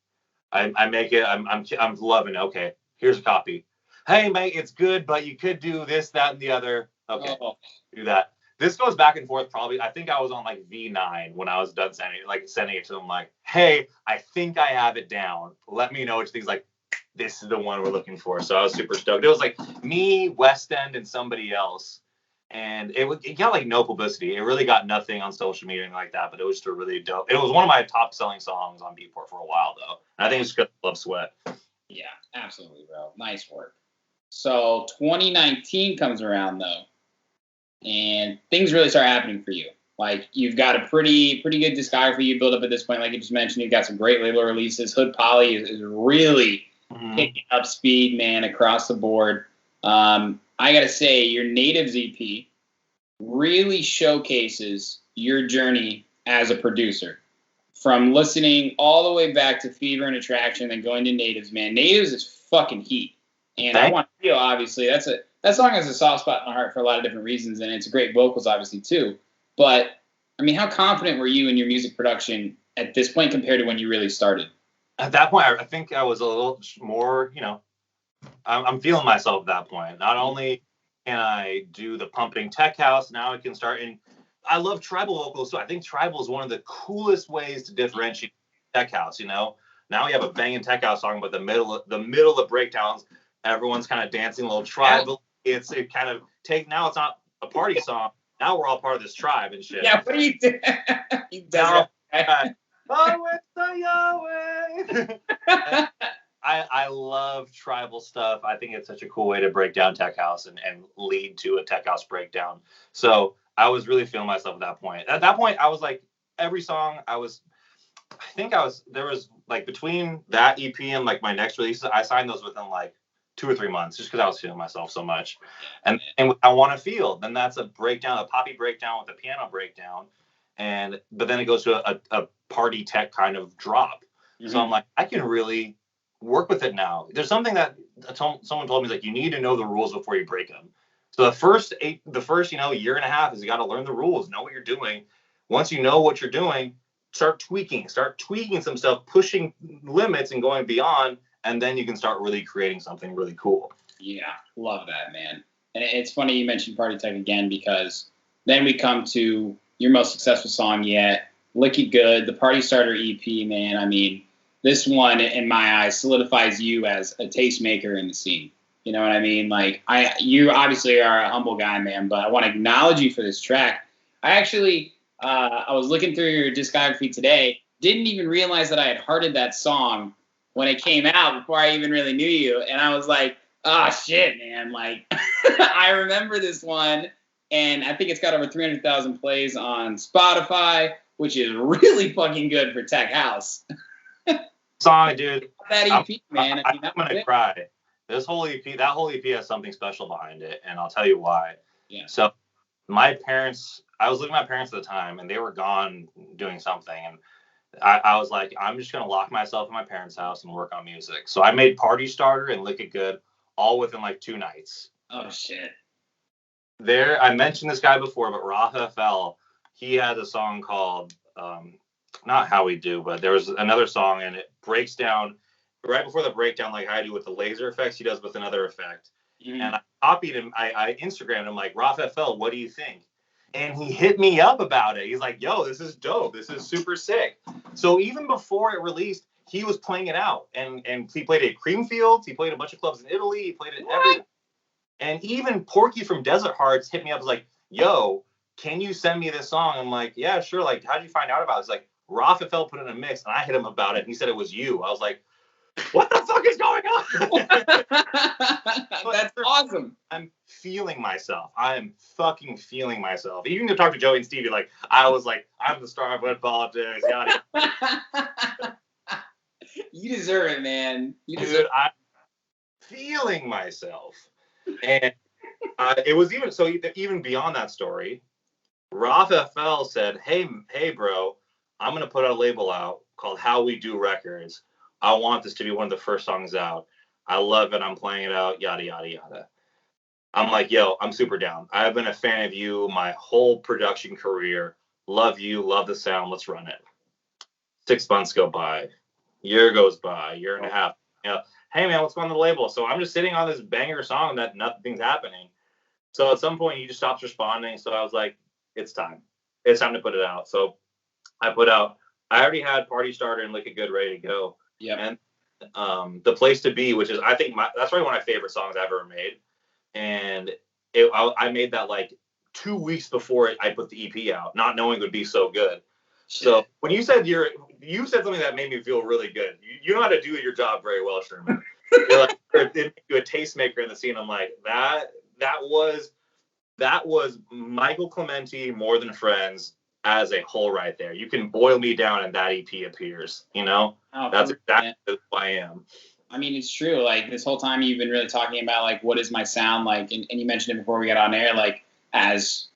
I make it. I'm loving it. Okay, here's a copy. Hey, mate, it's good, but you could do this, that, and the other. Okay, do that. this goes back and forth. Probably, I think I was on like V9 when I was done sending it to them. Like, hey, I think I have it down. Let me know which things. Like, this is the one we're looking for. So I was super stoked. It was like me, West End, and somebody else. And it got like no publicity. It really got nothing on social media or anything like that. But it was just a really dope. It was one of my top selling songs on Beatport for a while though. And I think it's because I love Sweat. Yeah, absolutely, bro. Nice work. So 2019 comes around though, and things really start happening for you. Like, you've got a pretty good discography you built up at this point. Like you just mentioned, you've got some great label releases. Hood Poly is really picking up speed, man, across the board. I gotta say, your Natives EP really showcases your journey as a producer. From listening all the way back to Fever and Attraction, then going to Natives, man. Natives is fucking heat. And I Want to Feel, obviously, that song has a soft spot in my heart for a lot of different reasons, and it's great vocals, obviously, too. But, I mean, how confident were you in your music production at this point compared to when you really started? At that point, I think I was a little more, I'm feeling myself at that point. Not only can I do the pumping tech house, now I can start in. I love tribal vocals, so I think tribal is one of the coolest ways to differentiate tech house. Now we have a banging tech house song, but the middle of breakdowns, everyone's kind of dancing a little tribal. Yeah. It kind of now it's not a party song. Now we're all part of this tribe and shit. Yeah, what do you do? He does that. Oh, it's the Yahweh. I love tribal stuff. I think it's such a cool way to break down tech house and lead to a tech house breakdown. So I was really feeling myself at that point. At that point, I was like, every song there was like between that EP and like my next releases, I signed those within like 2 or 3 months just because I was feeling myself so much. And I Want to Feel, then that's a breakdown, a poppy breakdown with a piano breakdown. But then it goes to a party tech kind of drop. Mm-hmm. So I'm like, I can really work with it now. There's something that someone told me, like, you need to know the rules before you break them. So the first year and a half is you got to learn the rules, know what you're doing. Once you know what you're doing, start tweaking some stuff, pushing limits and going beyond, and then you can start really creating something really cool. Yeah, love that, man. And it's funny you mentioned Party Tech again, because then we come to your most successful song yet, Lick It Good, the Party Starter EP, man. I mean, this one, in my eyes, solidifies you as a tastemaker in the scene. You know what I mean? Like, you obviously are a humble guy, man, but I want to acknowledge you for this track. I actually, I was looking through your discography today, didn't even realize that I had hearted that song when it came out before I even really knew you. And I was like, oh, shit, man. Like, I remember this one, and I think it's got over 300,000 plays on Spotify, which is really fucking good for tech house. Song, dude. That EP, man. I'm gonna cry. That whole EP has something special behind it, and I'll tell you why. Yeah. So my parents, I was living with my parents at the time, and they were gone doing something, and I was like, I'm just gonna lock myself in my parents' house and work on music. So I made Party Starter and Lick It Good all within like 2 nights. Oh shit. I mentioned this guy before, but Rafa FL, he had a song called not How We Do, but there was another song, and it breaks down right before the breakdown, like I do with the laser effects, he does with another effect. Mm. And I copied him. I Instagrammed him like, Rafa FL, what do you think? And he hit me up about it. He's like, yo, this is dope. This is super sick. So even before it released, he was playing it out. And he played it at Creamfields. He played a bunch of clubs in Italy. He played it everywhere. And even Porky from Desert Hearts hit me up. Was like, yo, can you send me this song? I'm like, yeah, sure. Like, how'd you find out about it? It's like, Rafa FL put in a mix, and I hit him about it. And he said it was you. I was like, what the fuck is going on? That's awesome. I'm feeling myself. I'm fucking feeling myself. Even to talk to Joey and Stevie, like, I was like, I'm the star of Web Politics. Yada. You deserve it, man. Dude, I'm feeling myself. And it was even beyond that story, Rafa FL said, hey, bro, I'm going to put a label out called How We Do Records. I want this to be one of the first songs out. I love it. I'm playing it out, yada, yada, yada. I'm like, yo, I'm super down. I've been a fan of you my whole production career. Love you. Love the sound. Let's run it. 6 months go by. Year goes by. Year and a half. Hey, man, what's going on the label? So I'm just sitting on this banger song that nothing's happening. So at some point, he just stops responding. So I was like, it's time. It's time to put it out. So I already had Party Starter and Lick It Good ready to go. Yeah. And The Place to Be, which is, I think, that's probably one of my favorite songs I've ever made. And I made that like 2 weeks before I put the EP out, not knowing it would be so good. Shit. So when you said something that made me feel really good. You know how to do your job very well, Sherman. You're like, it made you a tastemaker in the scene. I'm like, that was Michael Clementi, More Than Friends, as a whole right there. You can boil me down and that EP appears, you know? Oh, that's exactly who I am. I mean, it's true. Like, this whole time you've been really talking about, like, what is my sound like? And you mentioned it before we got on air, like, as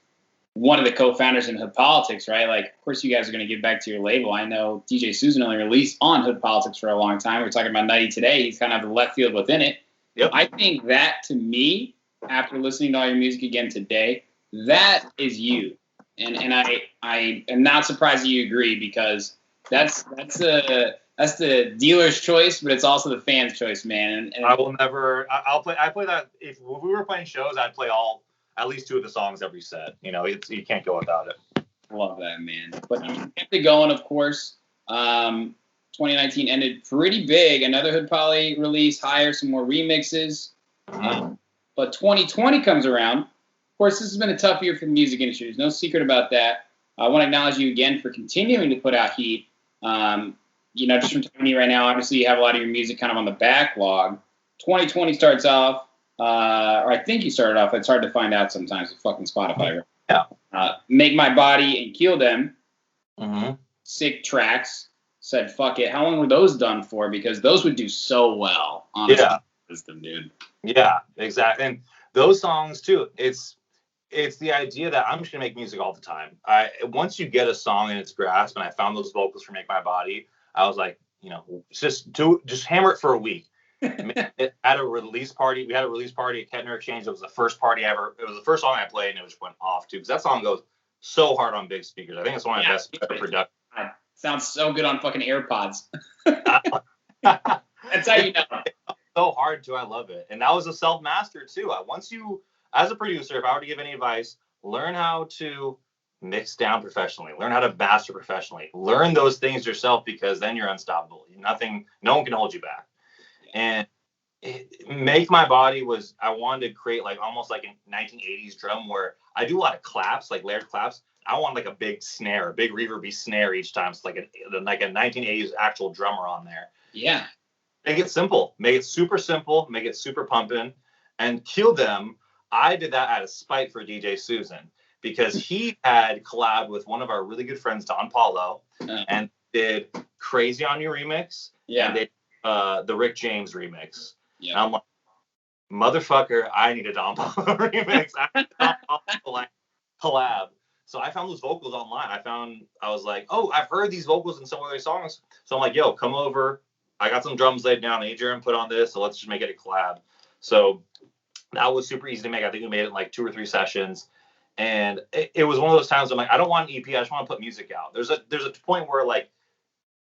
one of the co-founders in Hood Politics, right? Like, of course you guys are going to give back to your label. I know DJ Susan only released on Hood Politics for a long time. We're talking about Nutty today. He's kind of the left field within it. Yep. I think that, to me, after listening to all your music again today, that is you. And I am not surprised that you agree, because that's the dealer's choice, but it's also the fan's choice, man. And I will never. I play that. If we were playing shows, I'd play at least 2 of the songs every set. You know, you can't go without it. Love that, man. But you kept it going, of course. 2019 ended pretty big. Another Hood Poly release, Higher, some more remixes. But 2020 comes around. Of course, this has been a tough year for the music industry. There's no secret about that. I want to acknowledge you again for continuing to put out heat. You know, just from talking to you right now, obviously you have a lot of your music kind of on the backlog. 2020 starts off, or I think you started off, it's hard to find out sometimes with fucking Spotify. Right? Yeah. Make My Body and Kill Them. Mm-hmm. Sick tracks. Said, fuck it. How long were those done for? Because those would do so well on the system, dude. Yeah, exactly. And those songs, too, it's the idea that I'm just going to make music all the time. Once you get a song in its grasp, and I found those vocals for Make My Body, I was like, you know, just hammer it for a week. At a release party, we had a release party at Kettner Exchange. It was the first song I played, and it just went off, too, because that song goes so hard on big speakers. I think it's one of the best productions. Sounds so good on fucking AirPods. That's how you know. So hard too. I love it. And that was a self-master too. Once you, as a producer, if I were to give any advice, learn how to mix down professionally, learn how to master professionally, learn those things yourself, because then you're unstoppable. No one can hold you back. And Make My Body was, I wanted to create like almost like a 1980s drum where I do a lot of claps, like layered claps. I want like a big snare, a big reverby snare each time. It's like a 1980s actual drummer on there. Yeah. Make it simple. Make it super simple. Make it super pumping. And Kill Them, I did that out of spite for DJ Susan, because he had collabed with one of our really good friends, Don Paulo, and did Crazy on You remix. Yeah. And did the Rick James remix. Yeah. And I'm like, motherfucker, I need a Don Paulo remix. I need a Don Paulo collab. So I found those vocals online. I was like, oh, I've heard these vocals in some of their songs. So I'm like, yo, come over. I got some drums laid down. I need your input on this. So let's just make it a collab. So that was super easy to make. I think we made it in like 2 or 3 sessions. And it was one of those times I'm like, I don't want an EP. I just want to put music out. There's a point where like,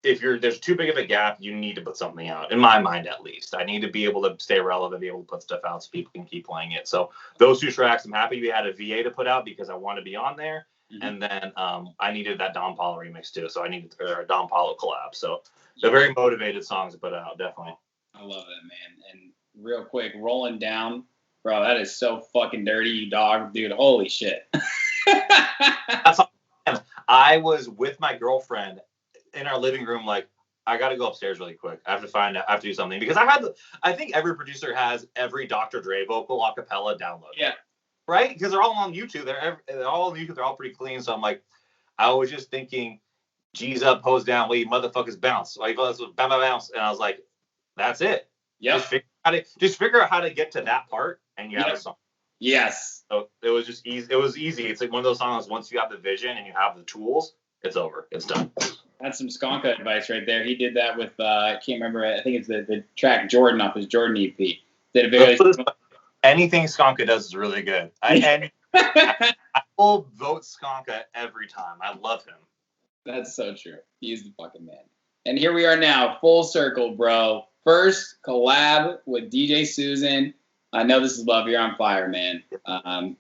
if there's too big of a gap, you need to put something out. In my mind, at least, I need to be able to stay relevant, be able to put stuff out so people can keep playing it. So those 2 tracks, I'm happy we had a VA to put out because I want to be on there. Mm-hmm. And then I needed that Don Paulo remix too. So I needed a Don Paulo collab. So they're very motivated songs to put out, definitely. I love that, man. And real quick, Rolling Down, bro, that is so fucking dirty, you dog, dude. Holy shit. I was with my girlfriend in our living room, like, I got to go upstairs really quick. I have to do something, because I think every producer has every Dr. Dre vocal a cappella downloaded. Yeah. Right? Because they're all on YouTube. They're all on YouTube. They're all pretty clean. So I'm like, I was just thinking, G's up, hose down, wait, motherfuckers bounce. Like, bounce. And I was like, that's it. Yeah. Just figure out how to get to that part, and you have a song. Yes. So it was just easy. It was easy. It's like one of those songs, once you have the vision and you have the tools, it's over. It's done. That's some Skonka advice right there. He did that with, I can't remember, I think it's the track Jordan off his Jordan EP. Did a very anything Skonka does is really good. I will vote Skonka every time. I love him. That's so true. He's the fucking man. And here we are now, full circle, bro. First collab with DJ Susan. I know this is love. You're on fire, man.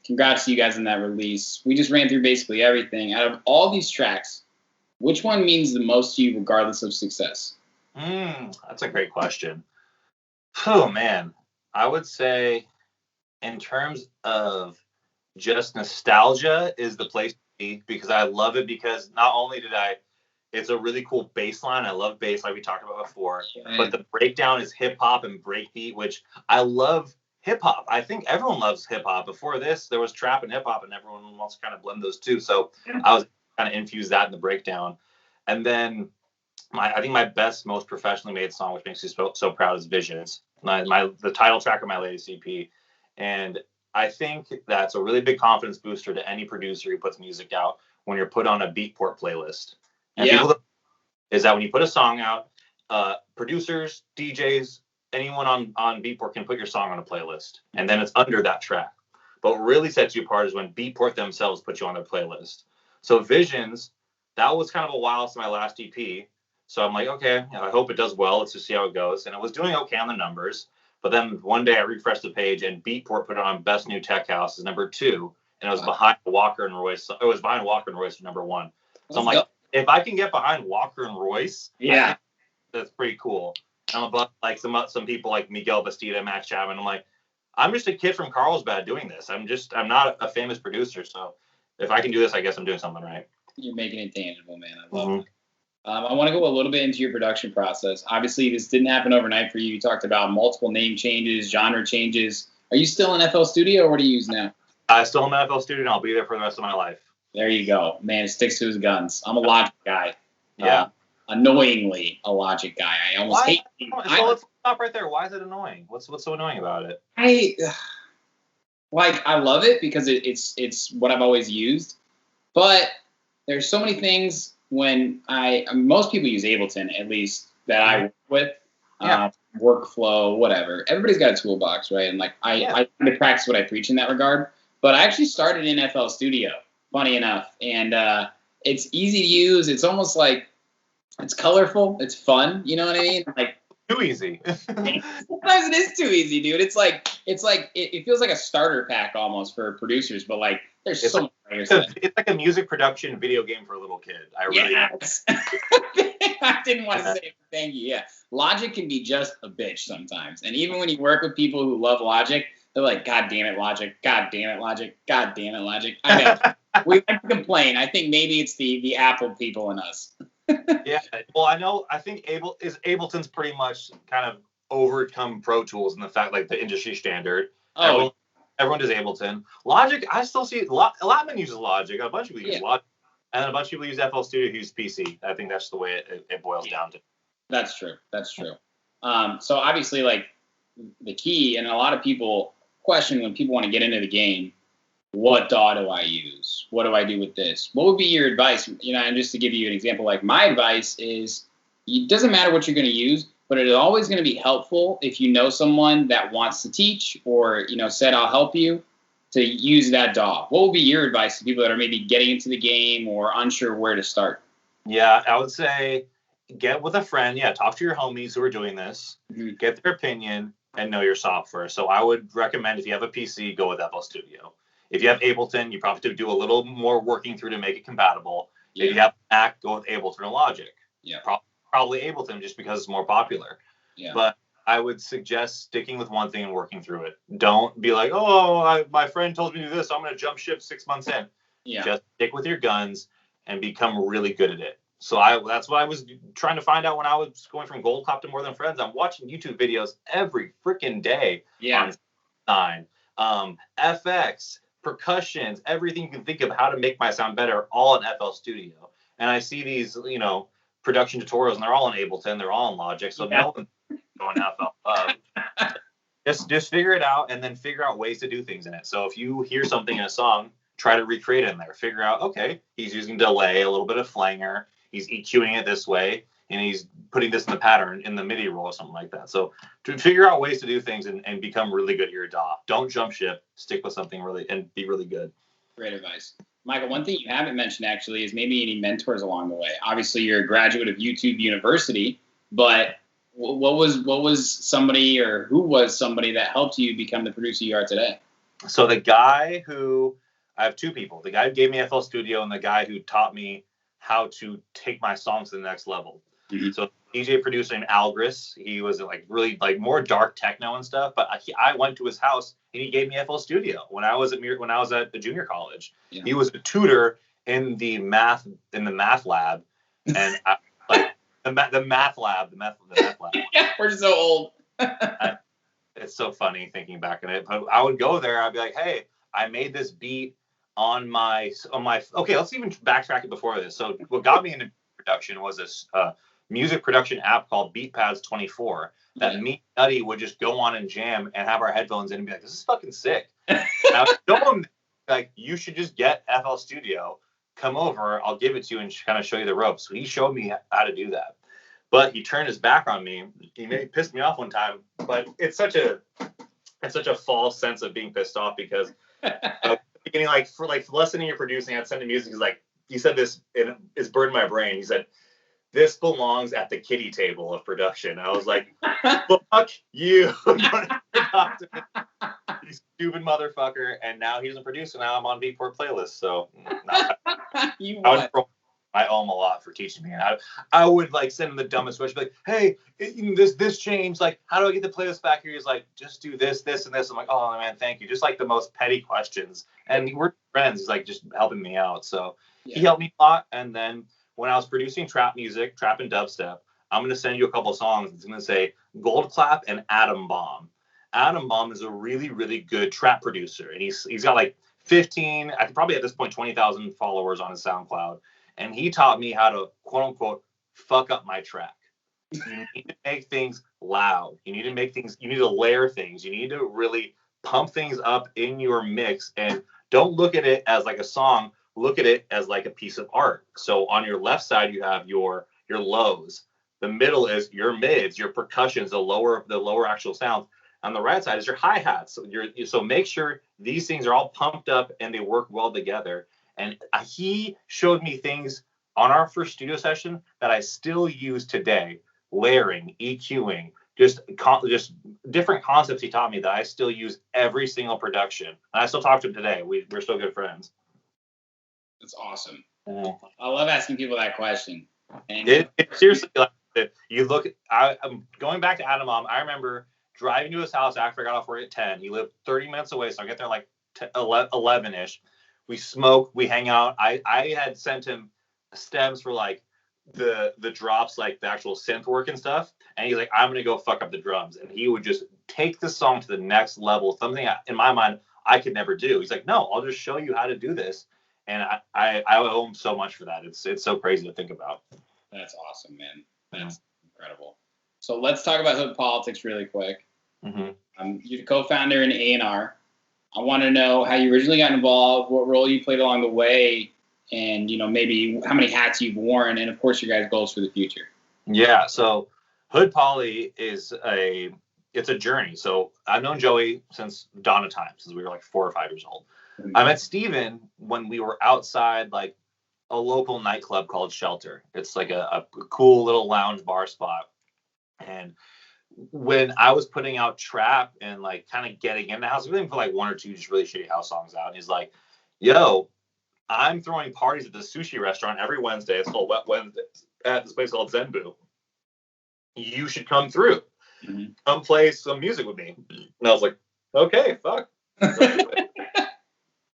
Congrats to you guys on that release. We just ran through basically everything. Out of all these tracks, which one means the most to you regardless of success? That's a great question. Oh, man. I would say in terms of just nostalgia is the place to be, because I love it, because not only it's a really cool bass line. I love bass, like we talked about before, but the breakdown is hip hop and breakbeat, which I love. Hip hop. I think everyone loves hip hop. Before this, there was trap and hip hop, and everyone wants to kind of blend those two. So I was kind of infused that in the breakdown. And then I think my best, most professionally made song, which makes me so proud, is Visions. The title track of my latest EP. And I think that's a really big confidence booster to any producer who puts music out when you're put on a Beatport playlist. And is that when you put a song out, producers, DJs, anyone on Beatport can put your song on a playlist, and then it's under that track. But what really sets you apart is when Beatport themselves put you on their playlist. So Visions, that was kind of a while since my last EP. So I'm like, okay, I hope it does well. Let's just see how it goes. And it was doing okay on the numbers. But then one day I refreshed the page, and Beatport put it on Best New Tech House as number 2, and it was behind Walker and Royce. It was behind Walker and Royce for number 1. So I'm like, if I can get behind Walker and Royce, that's pretty cool. I'm above like some people like Miguel Bastida, Max Chapman. I'm like, I'm just a kid from Carlsbad doing this. I'm not a famous producer. So if I can do this, I guess I'm doing something right. You're making it tangible, man. I love it. I want to go a little bit into your production process. Obviously, this didn't happen overnight for you. You talked about multiple name changes, genre changes. Are you still in FL Studio, or what do you use now? I still am in FL Studio, and I'll be there for the rest of my life. There you go. Man, sticks to his guns. I'm a Logic guy. Yeah. Annoyingly a Logic guy. I almost hate it. So let's stop right there. Why is it annoying? What's so annoying about it? I love it because it's what I've always used, but there's so many things when most people use Ableton, at least that I work with, workflow, whatever. Everybody's got a toolbox, right? And like I practice what I preach in that regard. But I actually started in FL Studio, funny enough, and it's easy to use. It's almost like it's colorful. It's fun. You know what I mean? Like too easy. Sometimes it is too easy, dude. It feels like a starter pack almost for producers, but like there's so much. It's like a music production video game for a little kid. I didn't want to say it. Thank you. Yeah, Logic can be just a bitch sometimes, and even when you work with people who love Logic, they're like, "God damn it, Logic! God damn it, Logic! God damn it, Logic!" I know. We like to complain. I think maybe it's the Apple people in us. Yeah, well, I think Ableton's pretty much kind of overcome Pro Tools in the fact, like, the industry standard. Everyone does Ableton. Logic, I still see a lot of men uses Logic. A bunch of people use Logic, and a bunch of people use FL Studio who use PC. I think that's the way it boils down to. That's true. So obviously, like, the key, and a lot of people question when people want to get into the game, what DAW do I use? What do I do with this? What would be your advice? You know, and just to give you an example, like my advice is, it doesn't matter what you're going to use, but it is always going to be helpful if you know someone that wants to teach or, you know, said, I'll help you, to use that DAW. What would be your advice to people that are maybe getting into the game or unsure where to start? Yeah, I would say get with a friend. Yeah, talk to your homies who are doing this. Get their opinion and know your software. So I would recommend, if you have a PC, go with FL Studio. If you have Ableton, you probably have to do a little more working through to make it compatible. Yeah. If you have Mac, go with Ableton or Logic. Yeah. Probably Ableton just because it's more popular. Yeah. But I would suggest sticking with one thing and working through it. Don't be like, my friend told me to do this, so I'm going to jump ship 6 months in. Yeah. Just stick with your guns and become really good at it. So that's what I was trying to find out when I was going from Gold Clap to More Than Friends. I'm watching YouTube videos every freaking day on FX, percussions, everything you can think of how to make my sound better, all in FL Studio. And I see these, production tutorials, and they're all in Ableton, they're all in Logic, so no one's going FL. Just figure it out, and then figure out ways to do things in it. So if you hear something in a song, try to recreate it in there. Figure out, okay, he's using delay, a little bit of flanger, he's EQing it this way, and he's putting this in the pattern in the MIDI roll or something like that. So to figure out ways to do things and become really good at your DAW. Don't jump ship. Stick with something and be really good. Great advice. Michael, one thing you haven't mentioned actually is maybe any mentors along the way. Obviously, you're a graduate of YouTube University, but what was somebody, or who was somebody that helped you become the producer you are today? So the guy who, I have two people. The guy who gave me FL Studio and the guy who taught me how to take my songs to the next level. Mm-hmm. So DJ producer named Algris. He was like really like more dark techno and stuff. But I went to his house and he gave me FL Studio when I was at the junior college. Yeah. He was a tutor in the math lab, and the math lab. Yeah, we're so old. It's so funny thinking back on it. But I would go there. I'd be like, hey, I made this beat on my. Okay, let's even backtrack it before this. So what got me into production was this music production app called BeatPads 24 that me and Nutty would just go on and jam and have our headphones in and be like, this is fucking sick. And I would show him, like, you should just get FL Studio, come over, I'll give it to you and kind of show you the ropes. So he showed me how to do that. But he turned his back on me. He pissed me off one time. But it's such a false sense of being pissed off because beginning for listening you're producing, I'd send him music. He's like, he said this, and it's burned my brain. He said, this belongs at the kiddie table of production. I was like, fuck you. You stupid motherfucker. And now he doesn't produce, and now I'm on Beatport playlist. So I owe him a lot for teaching me. And I would like send him the dumbest question, like, hey, this changed. Like, how do I get the playlist back here? He's like, just do this, this, and this. I'm like, oh man, thank you. Just like the most petty questions. And we're friends. He's like just helping me out. So he helped me a lot. And then when I was producing trap music, trap and dubstep, I'm going to send you a couple of songs. It's going to say Gold Clap and Atom Bomb. Atom Bomb is a really, really good trap producer. And he's got like 15, I think probably at this point, 20,000 followers on his SoundCloud. And he taught me how to, quote unquote, fuck up my track. You need to make things loud. You need to layer things. You need to really pump things up in your mix. And don't look at it as like a song. Look at it as like a piece of art. So on your left side, you have your lows. The middle is your mids, your percussions, the lower actual sounds. On the right side is your hi-hats. So make sure these things are all pumped up and they work well together. And he showed me things on our first studio session that I still use today. Layering, EQing, just different concepts he taught me that I still use every single production. And I still talk to him today. We're still good friends. That's awesome. I love asking people that question. And it seriously, like, you look, I'm going back to Atom Bomb. I remember driving to his house after I got off work at 10. He lived 30 minutes away, so I get there like 11-ish. We smoke, we hang out. I had sent him stems for like the drops, like the actual synth work and stuff. And he's like, I'm going to go fuck up the drums. And he would just take the song to the next level, something in my mind I could never do. He's like, no, I'll just show you how to do this. And I owe him so much for that. It's so crazy to think about. That's awesome, man. That's incredible. So let's talk about Hood Politics really quick. Mm-hmm. You're the co-founder in A&R. I want to know how you originally got involved, what role you played along the way, and maybe how many hats you've worn, and of course your guys' goals for the future. Yeah. So Hood Poly is a journey. So I've known Joey since dawn of time, since we were like 4 or 5 years old. Mm-hmm. I met Steven when we were outside like a local nightclub called Shelter. It's like a cool little lounge bar spot. And when I was putting out trap and like kind of getting in the house, we didn't put like 1 or 2 just really shitty house songs out. And he's like, yo, I'm throwing parties at the sushi restaurant every Wednesday. It's called Wet Wednesdays at this place called Zenbu. You should come through. Mm-hmm. Come play some music with me. And I was like, okay, fuck.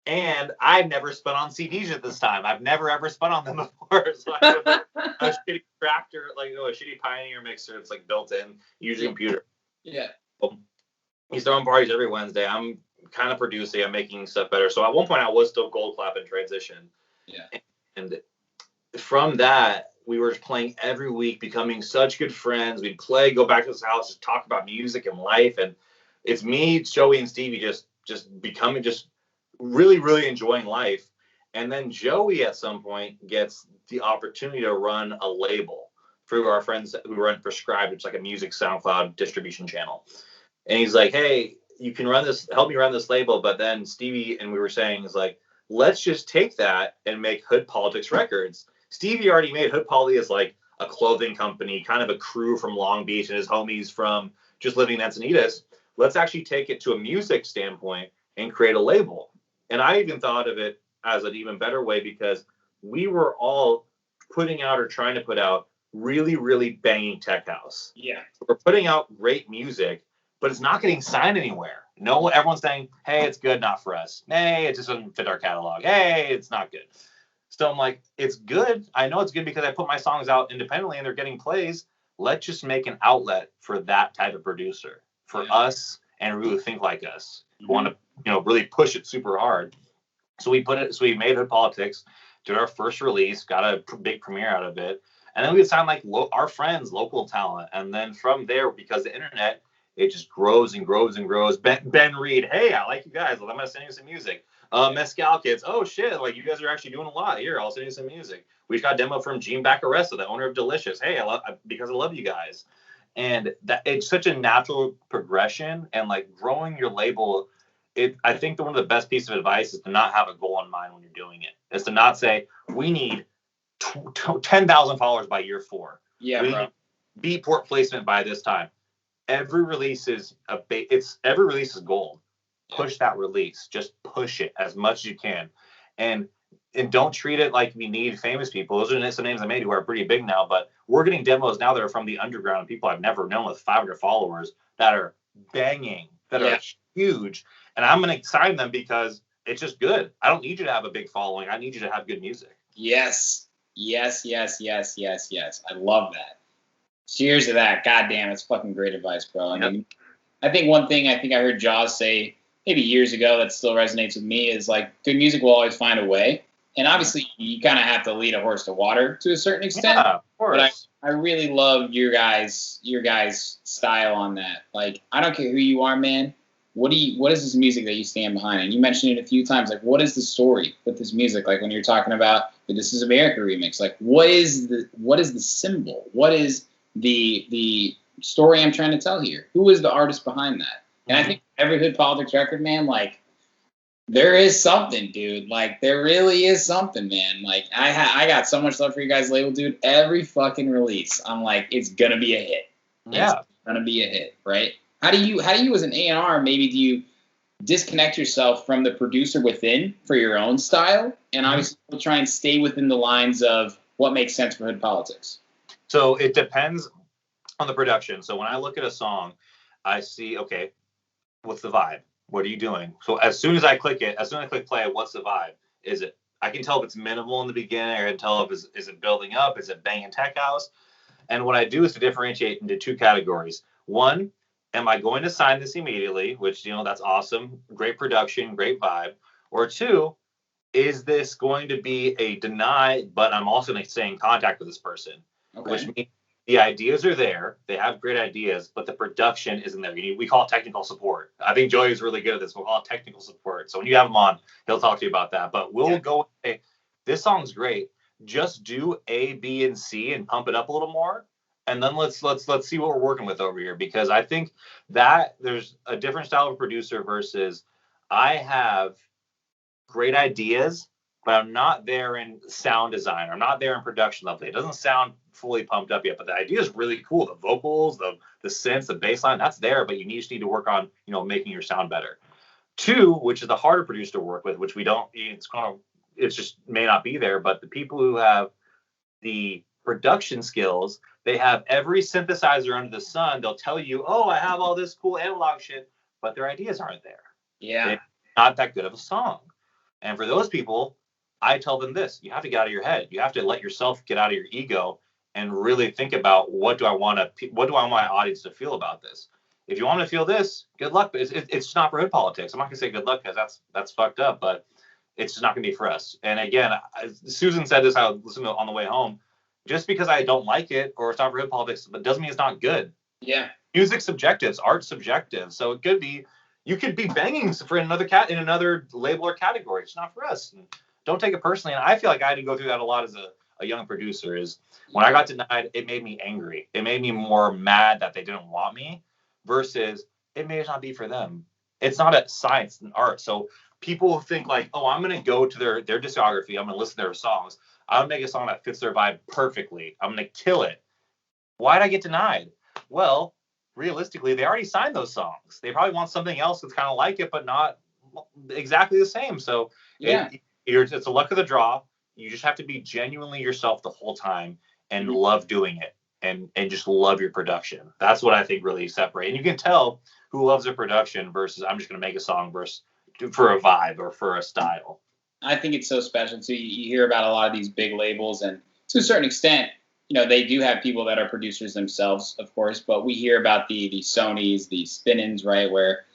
And I've never spun on CDs at this time. I've never ever spun on them before. So I have a shitty tractor, like a shitty Pioneer mixer. It's like built in, use a computer. Yeah. He's throwing parties every Wednesday. I'm kind of producing. I'm making stuff better. So at one point I was still Gold Clap in transition. Yeah. And from that, we were playing every week, becoming such good friends. We'd play, go back to his house, just talk about music and life. And it's me, Joey, and Stevie just becoming really, really enjoying life. And then Joey at some point gets the opportunity to run a label through our friends who run Prescribed, which is like a music SoundCloud distribution channel. And he's like, hey, you can help me run this label. But then Stevie and we were saying is like, let's just take that and make Hood Politics Records. Stevie already made Hood Poly as like a clothing company, kind of a crew from Long Beach and his homies from just living in Encinitas. Let's actually take it to a music standpoint and create a label. And I even thought of it as an even better way because we were all putting out or trying to put out really, really banging tech house. Yeah. We're putting out great music, but it's not getting signed anywhere. No, everyone's saying, hey, it's good, not for us. Hey, it just doesn't fit our catalog. Hey, it's not good. So I'm like, it's good. I know it's good because I put my songs out independently and they're getting plays. Let's just make an outlet for that type of producer, for us and who think like us, who want to, really push it super hard. So we made Hood Politics, did our first release, got a big premiere out of it. And then we would sign like our friends, local talent. And then from there, because the internet, it just grows and grows and grows. Ben Reed, hey, I like you guys. I'm going to send you some music. Mescal Kids, oh shit, like you guys are actually doing a lot. Here, I'll send you some music. We just got a demo from Gene Baccaressa, the owner of Delicious. Hey, because I love you guys. And that it's such a natural progression, and like growing your label. I think that one of the best pieces of advice is to not have a goal in mind when you're doing it. Is to not say we need 10,000 followers by year 4. Yeah, we bro. need Beatport placement by this time. Every release is gold. Push that release. Just push it as much as you can, and don't treat it like we need famous people. Those are some names I made who are pretty big now, but we're getting demos now that are from the underground and people I've never known with 500 followers that are banging, that are huge, and I'm going to sign them because it's just good. I don't need you to have a big following. I need you to have good music. Yes. I love that. Cheers to that. God damn, it's fucking great advice, bro. I mean, I think one thing I heard Jaws say maybe years ago that still resonates with me is like good music will always find a way. And obviously you kind of have to lead a horse to water to a certain extent. Yeah, of course. But I really love your guys' style on that. Like, I don't care who you are, man. What is this music that you stand behind? And you mentioned it a few times. Like, what is the story with this music? Like when you're talking about the This Is America remix, like what is the symbol? What is the story I'm trying to tell here? Who is the artist behind that? And I think every Hood Politics record, man, like there is something, dude. Like there really is something, man. Like I got so much love for you guys' label, dude. Every fucking release, I'm like, it's gonna be a hit. Yeah, it's gonna be a hit, right? How do you as an A&R, maybe do you disconnect yourself from the producer within for your own style, and obviously try and stay within the lines of what makes sense for Hood Politics? So it depends on the production. So when I look at a song, I see, okay, what's the vibe? What are you doing? So as soon as I click play, what's the vibe? I can tell if it's minimal in the beginning, or I can tell if is it building up, is it banging tech house? And what I do is to differentiate into 2 categories. One, am I going to sign this immediately? Which, that's awesome. Great production, great vibe. Or 2, is this going to be a deny, but I'm also going to stay in contact with this person? Okay. Which means the ideas are there. They have great ideas, but the production isn't there. We call it technical support. I think Joey is really good at this. We'll call it technical support. So when you have him on, he'll talk to you about that. But we'll go, hey, this song's great. Just do A, B, and C and pump it up a little more. And then let's see what we're working with over here, because I think that there's a different style of producer versus I have great ideas, but I'm not there in sound design. I'm not there in production level. It doesn't sound fully pumped up yet, but the idea is really cool. The vocals, the synths, the bass line, that's there, but you just need to work on, making your sound better. 2, which is the harder producer to work with, which we don't, it's just may not be there, but the people who have the production skills, they have every synthesizer under the sun. They'll tell you, oh, I have all this cool analog shit, but their ideas aren't there. Yeah. They're not that good of a song. And for those people, I tell them this: you have to get out of your head. You have to let yourself get out of your ego and really think about what do I want my audience to feel about this. If you want to feel this, good luck. But it's not for Hood Politics. I'm not gonna say good luck because that's fucked up, but it's just not gonna be for us. And again, Susan said this. I listened to it on the way home. Just because I don't like it or it's not for Hood Politics, but doesn't mean it's not good. Yeah. Music's subjective, art's subjective. So it could be, you could be banging for another in another label or category. It's not for us. And don't take it personally. And I feel like I had to go through that a lot as a young producer. Is when I got denied, it made me angry. It made me more mad that they didn't want me, versus it may not be for them. it's not a science, it's an art. So people think like, oh, I'm gonna go to their discography, I'm gonna listen to their songs, I'm gonna make a song that fits their vibe perfectly, I'm gonna kill it. Why'd I get denied? Well, realistically, they already signed those songs. They probably want something else that's kind of like it, but not exactly the same. So Yeah. it's a luck of the draw. You just have to be genuinely yourself the whole time and love doing it, and just love your production. That's what I think really separates. And you can tell who loves their production versus I'm just going to make a song versus for a vibe or for a style. I think it's so special too. You hear about a lot of these big labels, and to a certain extent, they do have people that are producers themselves, of course. But we hear about the Sonys, the spin-ins, right, where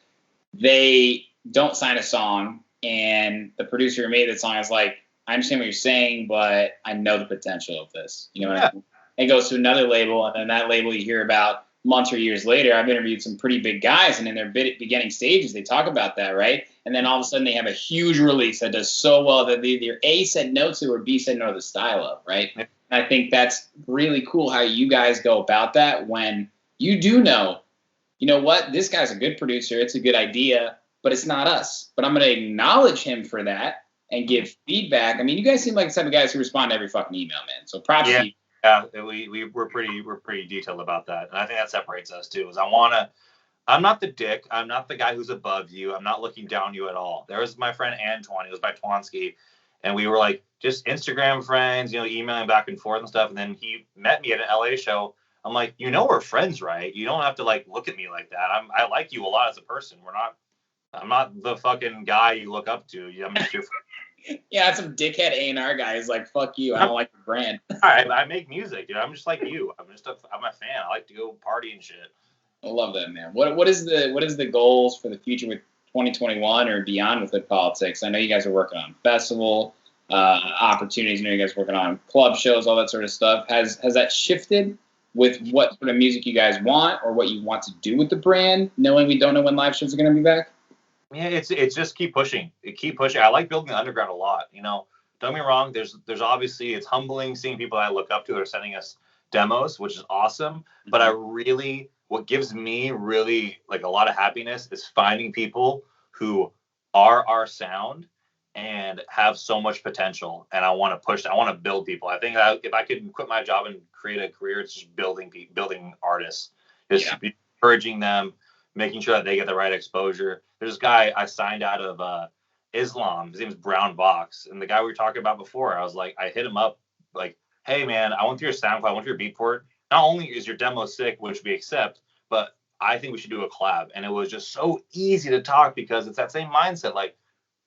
they don't sign a song, and the producer who made the song is like, I understand what you're saying, but I know the potential of this. You know what I mean? It goes to another label, and then that label you hear about months or years later. I've interviewed some pretty big guys, and in their beginning stages, they talk about that, right? And then all of a sudden, they have a huge release that does so well that they either A, said no to, or B, said no to the style of, right? And I think that's really cool how you guys go about that when you do know, you know what, this guy's a good producer, it's a good idea, but it's not us. But I'm going to acknowledge him for that and give feedback. I mean, you guys seem like the type of guys who respond to every fucking email, man. So props to you. Yeah, we're pretty detailed about that, and I think that separates us too. Is I'm not the dick. I'm not the guy who's above you. I'm not looking down on you at all. There was my friend Antoine. He was by Twansky, and we were like just Instagram friends, emailing back and forth and stuff. And then he met me at an LA show. I'm like, we're friends, right? You don't have to like look at me like that. I like you a lot as a person. I'm not the fucking guy you look up to. I'm just your friend. Yeah, some dickhead A&R guy is like, fuck you. I don't like the brand. I make music, dude. I'm just like you. I'm a fan. I like to go party and shit. I love that, man. What is the goals for the future with 2021 or beyond with Lit Politics? I know you guys are working on festival opportunities. I know you guys are working on club shows, all that sort of stuff. Has that shifted with what sort of music you guys want or what you want to do with the brand, knowing we don't know when live shows are going to be back? Yeah, it's just keep pushing. I like building the underground a lot. Don't get me wrong. There's obviously, it's humbling seeing people I look up to that are sending us demos, which is awesome. But what gives me really like a lot of happiness is finding people who are our sound and have so much potential. And I want to push. I want to build people. I think if I could quit my job and create a career, it's just building artists, just encouraging them, making sure that they get the right exposure. There's this guy I signed out of Islam. His name is Brown Box. And the guy we were talking about before, I hit him up like, hey man, I went through your SoundCloud, I went through your Beatport. Not only is your demo sick, which we accept, but I think we should do a collab. And it was just so easy to talk because it's that same mindset, like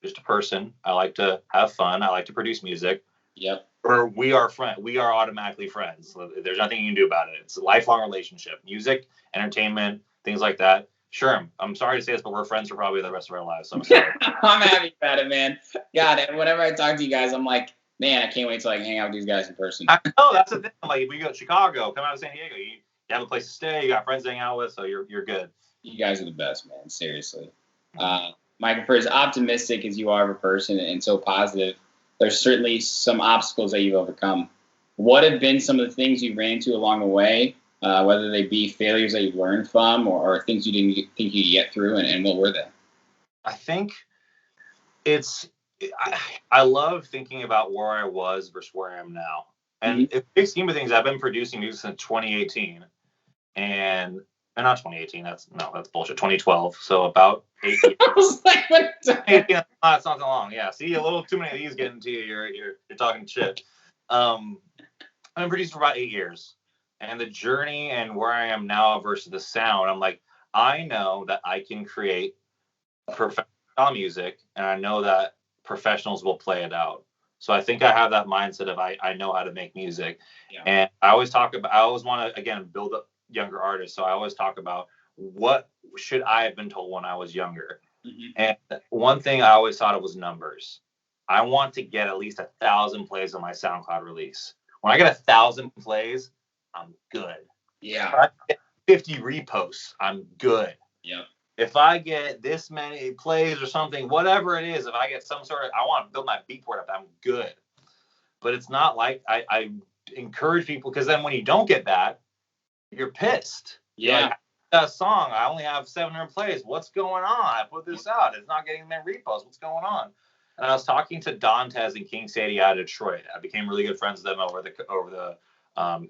just a person. I like to have fun. I like to produce music. Yep. Or we are friends. We are automatically friends. There's nothing you can do about it. It's a lifelong relationship. Music, entertainment, things like that. Sure, I'm sorry to say this, but we're friends for probably the rest of our lives. So I'm sorry. I'm happy about it, man. God, and whenever I talk to you guys, I'm like, man, I can't wait to hang out with these guys in person. I know, that's the thing. Like, if we go to Chicago, come out to San Diego, you have a place to stay, you got friends to hang out with, so you're good. You guys are the best, man. Seriously. Michael, for as optimistic as you are of a person and so positive, there's certainly some obstacles that you've overcome. What have been some of the things you ran into along the way, whether they be failures that you've learned from or things you didn't think you could get through, and what were they? I think I love thinking about where I was versus where I am now. And in the big scheme of things, I've been producing music since 2018. And not 2018, that's bullshit. 2012. So about 8 years. I was like, what? It's not that long. Yeah. See, a little too many of these getting to you. You're talking shit. I've been producing for about 8 years. And the journey and where I am now versus the sound, I'm like, I know that I can create professional music, and I know that professionals will play it out. So I think I have that mindset of I know how to make music. Yeah. And I always want to, again, build up younger artists. So I always talk about what should I have been told when I was younger. Mm-hmm. And one thing I always thought it was numbers. I want to get at least 1,000 plays on my SoundCloud release. When I get 1,000 plays, I'm good. Yeah. If I get 50 reposts, I'm good. Yeah. If I get this many plays or something, whatever it is, if I get some sort of, I want to build my Beatport up, I'm good. But it's not like I encourage people, because then when you don't get that, you're pissed. Yeah. You're like, that song. I only have 700 plays. What's going on? I put this out. It's not getting many reposts. What's going on? And I was talking to Dantes and King Sadie out of Detroit. I became really good friends with them over the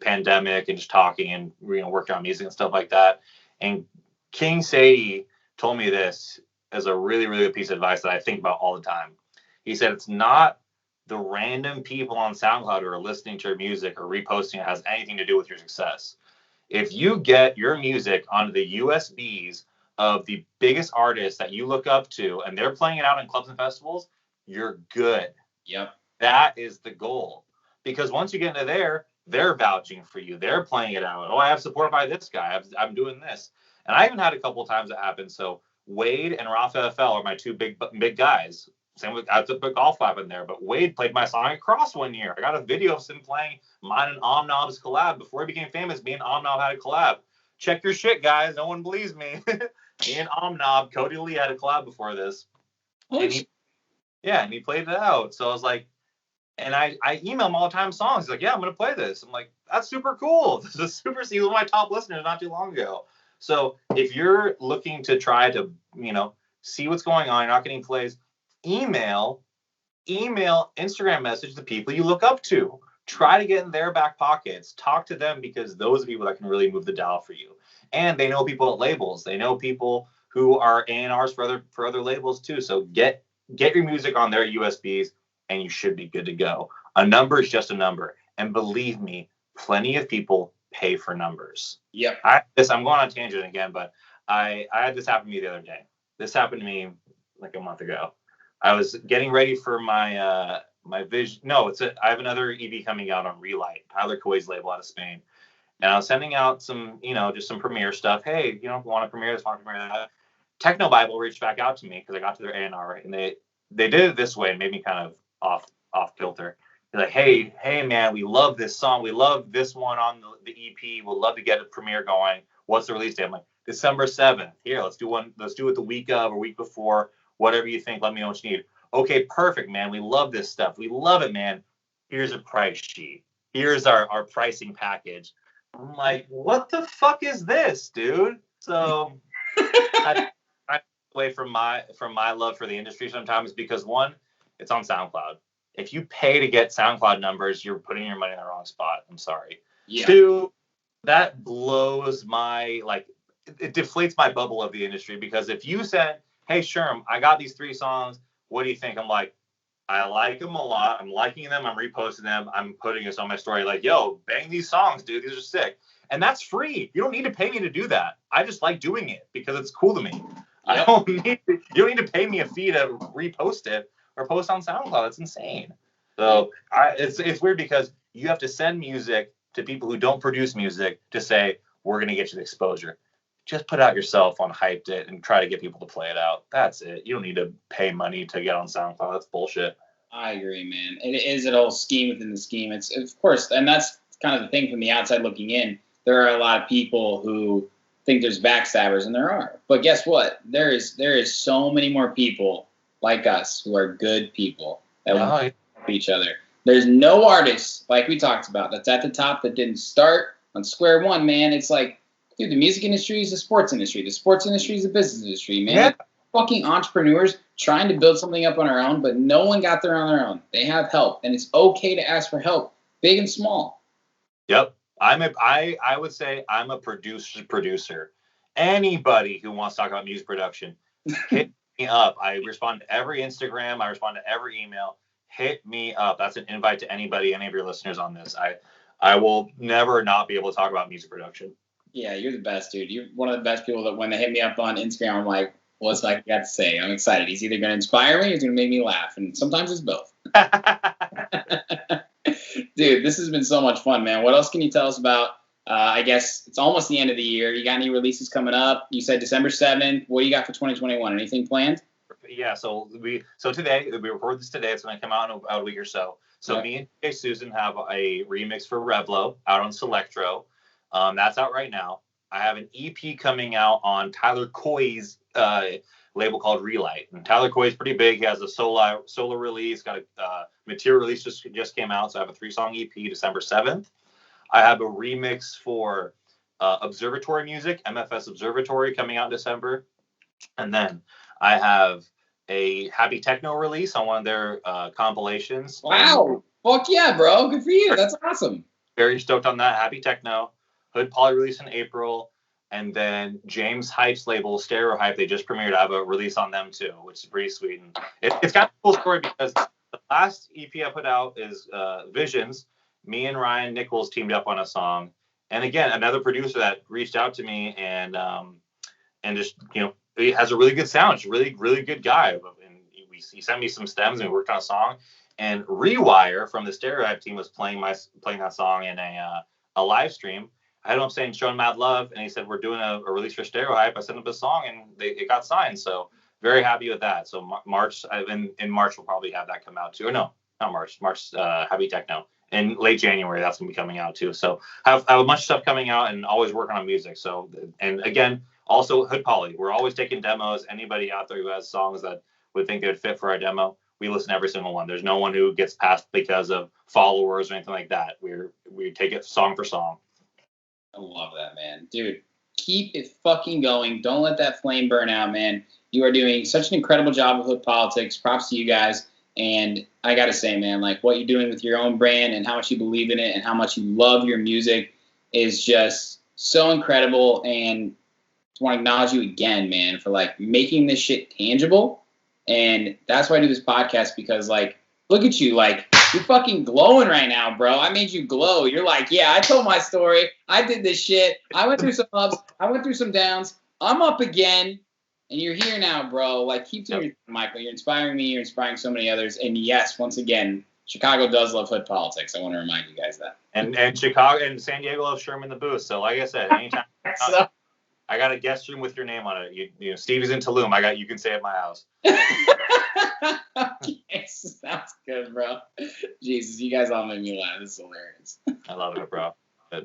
pandemic and just talking and working on music and stuff like that. And King Sadie told me this as a really, really good piece of advice that I think about all the time. He said it's not the random people on SoundCloud who are listening to your music or reposting it has anything to do with your success. If you get your music onto the USBs of the biggest artists that you look up to and they're playing it out in clubs and festivals, you're good. Yep. That is the goal. Because once you get into there, they're vouching for you. They're playing it out. Oh, I have support by this guy. I'm doing this. And I even had a couple of times that happened. So Wade and Rafa FL are my two big guys. Same with, I put Golf Lab in there, but Wade played my song at Cross one year. I got a video of him playing mine and Omnob's collab before he became famous. Me and Omnob had a collab. Check your shit, guys. No one believes me. Me and Omnob, Cody Lee had a collab before this. And he played it out. So I was like, and I email him all the time songs. He's like, yeah, I'm going to play this. I'm like, that's super cool. This is super, he was one of my top listeners not too long ago. So if you're looking to try to, see what's going on, you're not getting plays, email, Instagram message the people you look up to. Try to get in their back pockets. Talk to them because those are people that can really move the dial for you. And they know people at labels. They know people who are A&Rs for other labels too. So get your music on their USBs and you should be good to go. A number is just a number. And believe me, plenty of people pay for numbers. Yep. I'm going on a tangent again, but I had this happen to me the other day. This happened to me like a month ago. I was getting ready for my my vision. No, I have another EP coming out on Relight, Tyler Coy's label out of Spain. And I was sending out some, just some premiere stuff. Hey, want to premiere this, want to premiere that. Techno Bible reached back out to me because I got to their A&R, and they did it this way and made me kind of off kilter. They're like, hey man, we love this song. We love this one on the EP. We'll love to get a premiere going. What's the release date? I'm like, December 7th. Here, let's do it the week of or week before. Whatever you think, let me know what you need. Okay, perfect, man. We love this stuff. We love it, man. Here's a price sheet. Here's our pricing package. I'm like, what the fuck is this, dude? So I away from my love for the industry sometimes because one, it's on SoundCloud. If you pay to get SoundCloud numbers, you're putting your money in the wrong spot. I'm sorry. Yeah. Two, that blows it deflates my bubble of the industry because if you said, hey, Sherm, I got these 3 songs. What do you think? I'm like, I like them a lot. I'm liking them. I'm reposting them. I'm putting this on my story. Like, yo, bang these songs, dude. These are sick. And that's free. You don't need to pay me to do that. I just like doing it because it's cool to me. Yep. You don't need to pay me a fee to repost it or post on SoundCloud. It's insane. So it's weird because you have to send music to people who don't produce music to say, we're going to get you the exposure. Just put it out yourself on Hyped It and try to get people to play it out. That's it. You don't need to pay money to get on SoundCloud. That's bullshit. I agree, man. It is a whole scheme within the scheme. It's of course, and that's kind of the thing from the outside looking in. There are a lot of people who think there's backstabbers, and there are. But guess what? There is so many more people like us who are good people that want to help each other. There's no artist, like we talked about, that's at the top that didn't start on square one, man. It's like, dude, the music industry is the sports industry. The sports industry is the business industry, man. Yeah. Fucking entrepreneurs trying to build something up on our own, but no one got there on their own. They have help, and it's okay to ask for help, big and small. Yep. I would say I'm a producer. Anybody who wants to talk about music production, hit me up. I respond to every Instagram. I respond to every email. Hit me up. That's an invite to any of your listeners on this. I will never not be able to talk about music production. Yeah, you're the best, dude. You're one of the best people that when they hit me up on Instagram, I'm like, what's I got to say? I'm excited. He's either going to inspire me or he's going to make me laugh. And sometimes it's both. Dude, this has been so much fun, man. What else can you tell us about? I guess it's almost the end of the year. You got any releases coming up? You said December 7th. What do you got for 2021? Anything planned? Yeah, today, we record this today. It's going to come out in a week or so. So me and Jay Susan have a remix for Revlo out on Selectro. That's out right now. I have an EP coming out on Tyler Coy's label called Relight. And Tyler Coy's pretty big. He has a solo release, got a material release just came out. So I have a 3-song EP December 7th. I have a remix for Observatory Music, MFS Observatory, coming out in December. And then I have a Happy Techno release on one of their compilations. Wow. Fuck yeah, bro. Good for you. That's awesome. Very stoked on that. Happy Techno. Hood Poly release in April. And then James Hype's label, Stereo Hype, they just premiered. I have a release on them too, which is pretty sweet. And it's kind of a cool story because the last EP I put out is Visions. Me and Ryan Nichols teamed up on a song. And again, another producer that reached out to me and just, he has a really good sound. He's a really, really good guy. And he sent me some stems and we worked on a song. And Rewire from the Stereo Hype team was playing that song in a live stream. I had him saying showing mad love, and he said we're doing a release for Stereo Hype. I sent him a song, and it got signed. So very happy with that. So March in March we'll probably have that come out too. Or no, not March. Happy Techno. In late January that's gonna be coming out too. So I have a bunch of stuff coming out and always working on music. So and again also Hood Poly. We're always taking demos. Anybody out there who has songs that would think they would fit for our demo, we listen to every single one. There's no one who gets passed because of followers or anything like that. We take it song for song. I love that, man. Dude, keep it fucking going. Don't let that flame burn out, man. You are doing such an incredible job with Hood Politics. Props to you guys. And I got to say, man, like what you're doing with your own brand and how much you believe in it and how much you love your music is just so incredible. And I want to acknowledge you again, man, for like making this shit tangible. And that's why I do this podcast because like, look at you, like you're fucking glowing right now, bro. I made you glow. You're like, yeah, I told my story. I did this shit. I went through some ups. I went through some downs. I'm up again. And you're here now, bro. Like, keep doing it, Michael. You're inspiring me. You're inspiring so many others. And yes, once again, Chicago does love Hood Politics. I want to remind you guys that. And Chicago and San Diego love Sherman the Booth. So like I said, anytime I got a guest room with your name on it. You know, Steve is in Tulum. You can stay at my house. Yes, sounds good, bro. Jesus, you guys all made me laugh. This is hilarious. I love it, bro.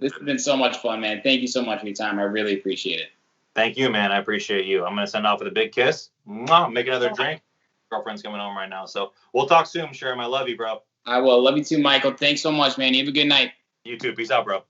This has been so much fun, man. Thank you so much for your time. I really appreciate it. Thank you, man. I appreciate you. I'm going to send off with a big kiss. Mwah, make another drink. Girlfriend's coming home right now. So we'll talk soon, Sherm. I love you, bro. I will. Love you too, Michael. Thanks so much, man. You have a good night. You too. Peace out, bro.